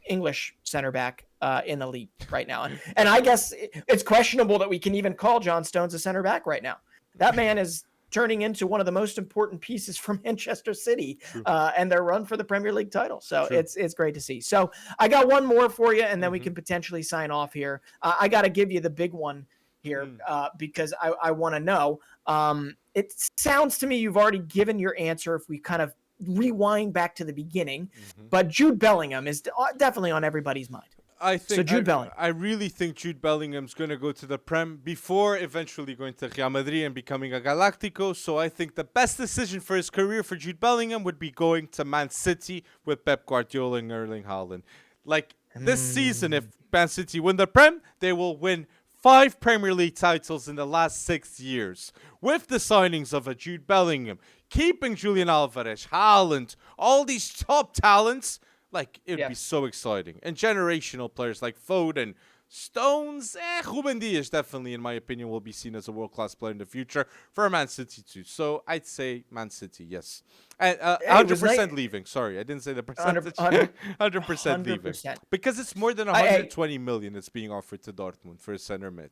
Speaker 2: English center back in the league right now. And I guess it's questionable that we can even call John Stones a center back right now. That man is turning into one of the most important pieces for Manchester City and their run for the Premier League title. So it's great to see. So I got one more for you, and then we can potentially sign off here. I got to give you the big one here because I want to know. It sounds to me you've already given your answer if we kind of rewind back to the beginning, but Jude Bellingham is definitely on everybody's mind.
Speaker 1: I really think Jude Bellingham's going to go to the Prem before eventually going to Real Madrid and becoming a Galactico. So I think the best decision for his career for Jude Bellingham would be going to Man City with Pep Guardiola and Erling Haaland. Like this season, if Man City win the Prem, they will win 5 Premier League titles in the last 6 years. With the signings of a Jude Bellingham, keeping Julian Alvarez, Haaland, all these top talents, like, it would be so exciting. And generational players like Foden, Stones, Ruben Dias definitely, in my opinion, will be seen as a world-class player in the future for Man City too. So I'd say Man City, yes. And 100% leaving. Sorry, I didn't say the percentage. 100% leaving. Because it's more than 120 million that's being offered to Dortmund for a center mid.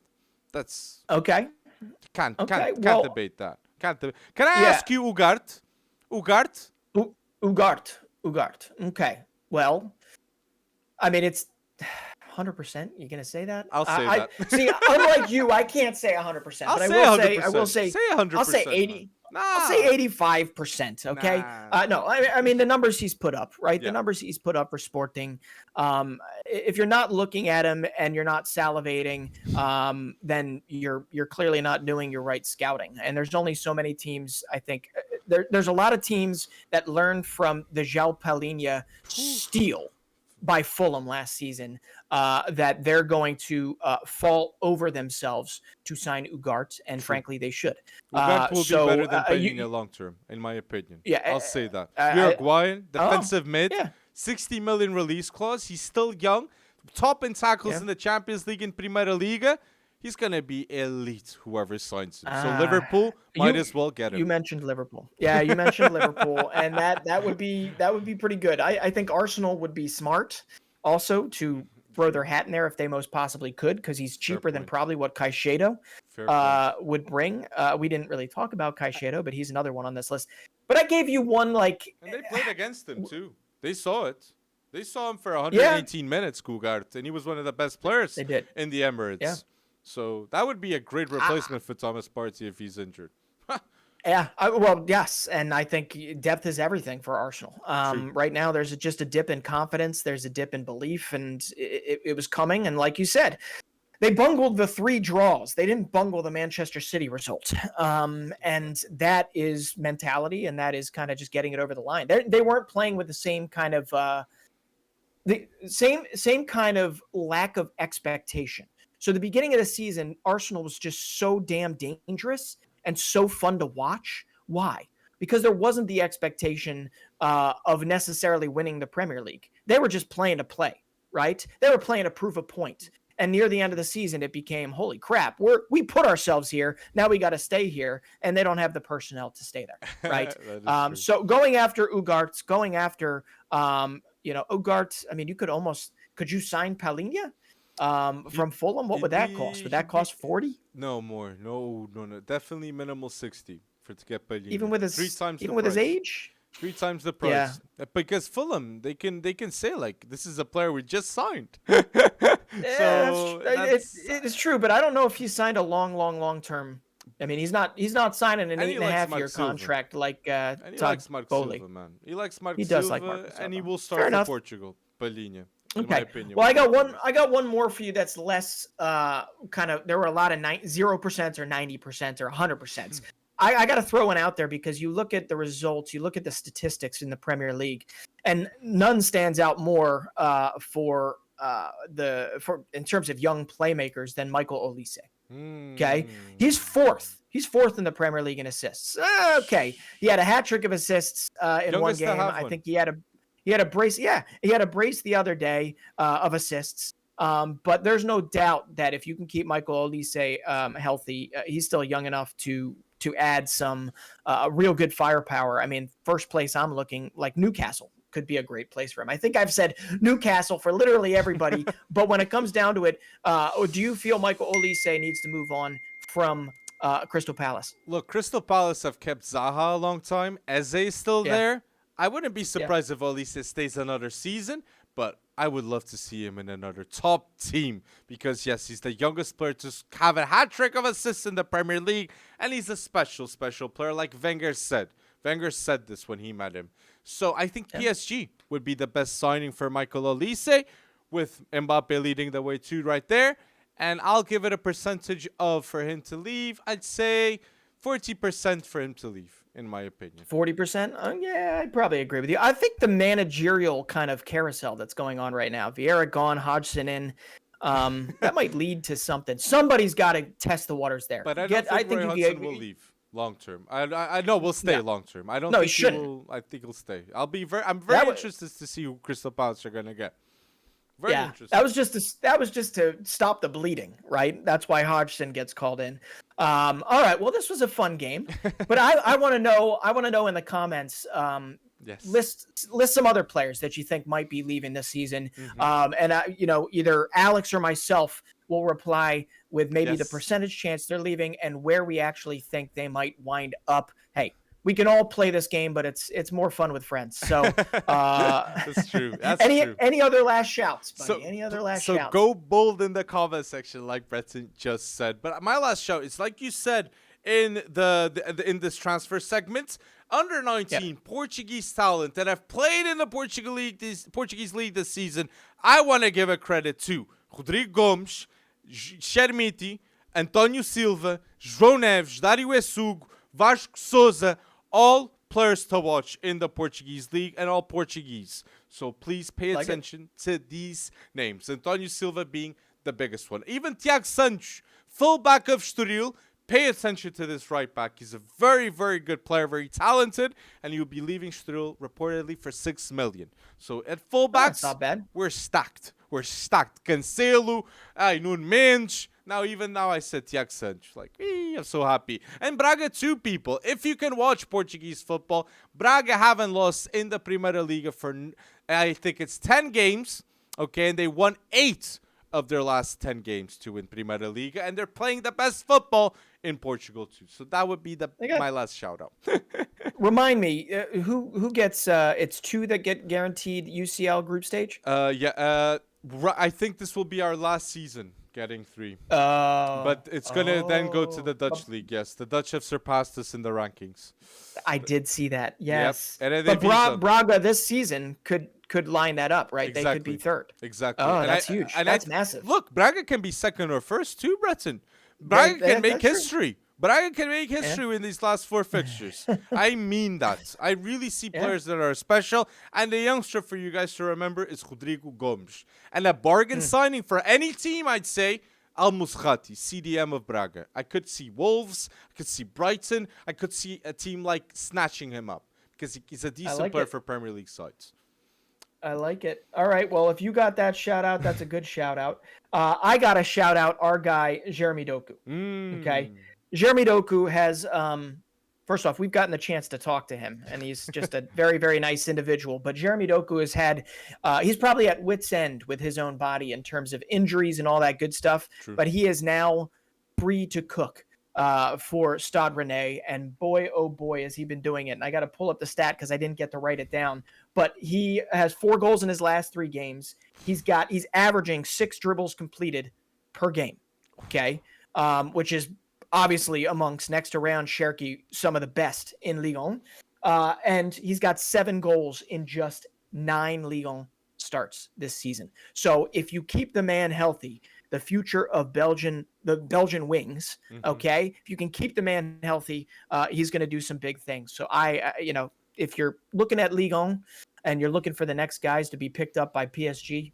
Speaker 1: That's...
Speaker 2: Okay.
Speaker 1: Can't debate that. Can I ask you, Ugart?
Speaker 2: Ugart. Okay. Well, I mean, it's 100%. You gonna say that?
Speaker 1: I'll say that.
Speaker 2: See, unlike you, I can't say 100%. But I will say 100%. I'll say 80. Nah. I'll say 85%. Okay. Nah. No, I mean the numbers he's put up, right? Yeah. The numbers he's put up for Sporting. If you're not looking at him and you're not salivating, then you're clearly not doing your right scouting. And there's only so many teams. I think there's a lot of teams that learned from the João Palhinha steal by Fulham last season, that they're going to fall over themselves to sign Ugart, and frankly, they should.
Speaker 1: Ugart will be better than Palhinha long term, in my opinion. Yeah, I'll say that. Uruguayan, defensive mid, 60 million release clause. He's still young, top in tackles in the Champions League in Primeira Liga. He's going to be elite, whoever signs him. So Liverpool might as well get him.
Speaker 2: You mentioned Liverpool. Yeah, you mentioned Liverpool, and that would be pretty good. I think Arsenal would be smart also to throw their hat in there if they most possibly could, because he's cheaper than probably what Caicedo would bring. We didn't really talk about Caicedo, but he's another one on this list. But I gave you one like...
Speaker 1: And they played against him, too. They saw it. They saw him for 118 minutes, Ugart, and he was one of the best players in the Emirates. Yeah. So that would be a great replacement for Thomas Partey if he's injured.
Speaker 2: Yes, and I think depth is everything for Arsenal. Right now, there's just a dip in confidence. There's a dip in belief, and it was coming. And like you said, they bungled the 3 draws. They didn't bungle the Manchester City result. And that is mentality, and that is kind of just getting it over the line. They weren't playing with the same kind of same kind of lack of expectation. So the beginning of the season, Arsenal was just so damn dangerous and so fun to watch. Why? Because there wasn't the expectation of necessarily winning the Premier League. They were just playing to play, right? They were playing to prove a point. And near the end of the season, it became, holy crap, we put ourselves here. Now we got to stay here. And they don't have the personnel to stay there, right? So going after Ugarte, going after, Ugarte, I mean, could you sign Palhinha from Fulham? What would that cost? Would that cost 40?
Speaker 1: No more. No. Definitely minimal 60 to get Palhinha.
Speaker 2: Even with his age?
Speaker 1: 3 times the price. Yeah. Because Fulham, they can say like, this is a player we just signed.
Speaker 2: It's true, but I don't know if he signed a long term. I mean, he's not signing an 8.5-year contract like Todd Bowley.
Speaker 1: Man. He likes Mark
Speaker 2: He does like Mark Silva.
Speaker 1: And he will start for Portugal. Palhinha.
Speaker 2: Okay. Well, I got one more for you that's less kind of. There were a lot of 0% or 90% or 100%. I got to throw one out there because you look at the results, you look at the statistics in the Premier League, and none stands out more in terms of young playmakers than Michael Olise. Okay, he's fourth. He's fourth in the Premier League in assists. Okay, he had a hat trick of assists in one game. I think he had a brace. Yeah, he had a brace the other day of assists. But there's no doubt that if you can keep Michael Olise healthy, he's still young enough to add some real good firepower. I mean, first place I'm looking like Newcastle could be a great place for him. I think I've said Newcastle for literally everybody, but when it comes down to it, do you feel Michael Olise needs to move on from Crystal Palace?
Speaker 1: Look, Crystal Palace have kept Zaha a long time. Eze is still there. I wouldn't be surprised if Olise stays another season, but I would love to see him in another top team because, yes, he's the youngest player to have a hat trick of assists in the Premier League, and he's a special player like Wenger said. Wenger said this when he met him. So I think PSG would be the best signing for Michael Olise, with Mbappe leading the way too right there. And I'll give it a percentage for him to leave. I'd say 40% for him to leave, in my opinion.
Speaker 2: 40%? Yeah, I'd probably agree with you. I think the managerial kind of carousel that's going on right now, Vieira gone, Hodgson in, that might lead to something. Somebody's got to test the waters there.
Speaker 1: But I think Roy Hodgson will leave long term. I know we'll stay long term. I don't think he will. I think he'll stay. I'm very interested to see who Crystal Palace are gonna get. Very interesting. That was just to stop the bleeding, right? That's why Hodgson gets called in.
Speaker 2: All right. Well, this was a fun game, but I want to know in the comments.
Speaker 1: Yes.
Speaker 2: List some other players that you think might be leaving this season. And either Alex or myself will reply with maybe the percentage chance they're leaving and where we actually think they might wind up. Hey, we can all play this game, but it's more fun with friends. So
Speaker 1: that's true.
Speaker 2: Any other last shouts, buddy? Any other last shouts?
Speaker 1: So go bold in the comment section, like Breton just said. But my last shout is like you said in in this transfer segment. Under 19 Portuguese talent that have played in the Portuguese league this season. I want to give a credit to Rodrigo Gomes, Shermiti, Antonio Silva, João Neves, Dario Essugo, Vasco Souza, all players to watch in the Portuguese league and all Portuguese. So please pay attention to these names. Antonio Silva being the biggest one. Even Tiago Santos, fullback of Estoril. Pay attention to this right back. He's a very, very good player, very talented, and he'll be leaving Estoril reportedly for 6 million. So at fullbacks,
Speaker 2: not bad.
Speaker 1: We're stacked. Cancelo, Nuno Mendes. Now I said Tiago Santos. I'm so happy. And Braga too, people. If you can watch Portuguese football, Braga haven't lost in the Primeira Liga for, I think it's 10 games. Okay, and they won 8 of their last 10 games to win Primeira Liga, and they're playing the best football in Portugal too. So that would be my last shout out.
Speaker 2: Remind me, who gets it's 2 that get guaranteed UCL group stage?
Speaker 1: I think this will be our last season getting 3. But it's gonna then go to the Dutch league. Yes, the Dutch have surpassed us in the rankings.
Speaker 2: I did see that. Yes.
Speaker 1: Yep.
Speaker 2: But Braga this season could line that up, right?
Speaker 1: Exactly.
Speaker 2: They could be 3rd.
Speaker 1: Exactly.
Speaker 2: Oh, that's huge. That's massive.
Speaker 1: Look, Braga can be 2nd or 1st too, Breton. Braga can make history. Braga can make history in these last 4 fixtures. I mean that. I really see players that are special. And the youngster for you guys to remember is Rodrigo Gomes. And a bargain signing for any team, I'd say, Al Musrati, CDM of Braga. I could see Wolves. I could see Brighton. I could see a team like snatching him up. Because he's a decent player for Premier League sides.
Speaker 2: I like it. All right. Well, if you got that shout out, that's a good shout out. I got to shout out our guy, Jeremy Doku. Okay. Jeremy Doku has, first off, we've gotten the chance to talk to him, and he's just a very, very nice individual. But Jeremy Doku has had, he's probably at wit's end with his own body in terms of injuries and all that good stuff.
Speaker 1: True.
Speaker 2: But he is now free to cook for Stade Rennais, and boy, oh boy, has he been doing it. And I got to pull up the stat because I didn't get to write it down. But he has 4 goals in his last 3 games. He's averaging 6 dribbles completed per game. Okay, which is obviously amongst next to Rayon Cherki some of the best in Ligue 1. And he's got 7 goals in just 9 Ligue 1 starts this season. So if you keep the man healthy, the future of the Belgian wings, okay, if you can keep the man healthy, he's going to do some big things. So if you're looking at Ligue 1 and you're looking for the next guys to be picked up by PSG,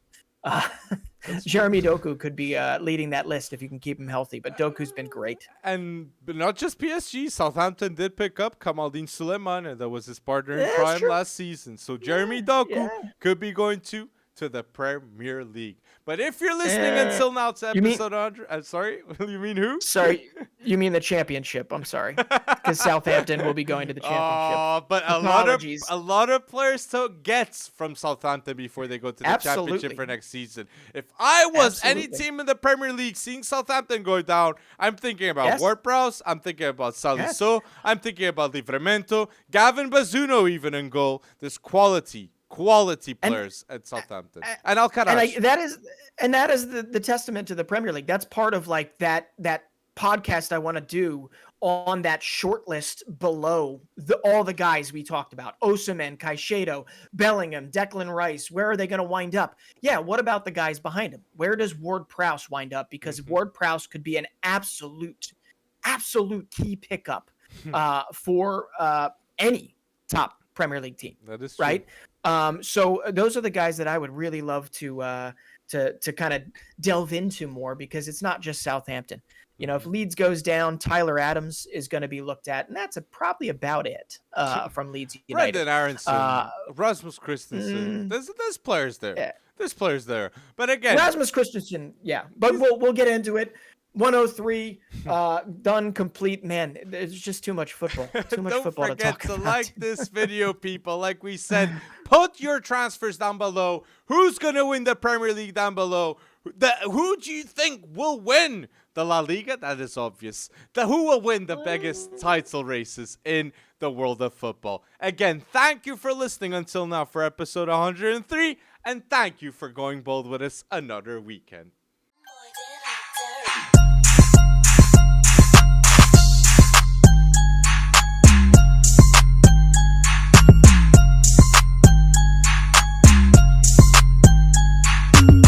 Speaker 2: Jeremy Doku could be leading that list if you can keep him healthy. But Doku's been great.
Speaker 1: And not just PSG, Southampton did pick up Kamaldeen Suleiman, and that was his partner in crime last season. So Jeremy Doku could be going to the Premier League. But if you're listening until now to episode 100, I'm sorry, you mean who?
Speaker 2: Sorry, you mean the championship. I'm sorry, because Southampton will be going to the championship.
Speaker 1: Oh, but a lot of players still gets from Southampton before they go to the championship for next season. If I was any team in the Premier League seeing Southampton go down, I'm thinking about Ward-Prowse, I'm thinking about Salisu, I'm thinking about Livramento, Gavin Bazzuno even in goal. There's quality players at Southampton, and Alcaraz.
Speaker 2: That is the testament to the Premier League. That's part of like that podcast I want to do on that short list below all the guys we talked about: Osimhen, Caicedo, Bellingham, Declan Rice. Where are they going to wind up? Yeah, what about the guys behind him? Where does Ward-Prowse wind up? Because Ward-Prowse could be an absolute key pickup for any top Premier League team.
Speaker 1: That is true.
Speaker 2: Right. So those are the guys that I would really love to kind of delve into more, because it's not just Southampton. If Leeds goes down, Tyler Adams is going to be looked at, and that's probably about it from Leeds United.
Speaker 1: Brendan Aronson, Rasmus Christensen. There's players there. Yeah. There's players there. But again,
Speaker 2: Rasmus Christensen, but we'll get into it. 103 done, complete. Man, there's just too much football. Too much football to talk about.
Speaker 1: Don't forget to like this video, people. Like we said, put your transfers down below. Who's going to win the Premier League down below? Who do you think will win the La Liga? That is obvious. Who will win the biggest title races in the world of football? Again, thank you for listening until now for episode 103, and thank you for going bold with us another weekend.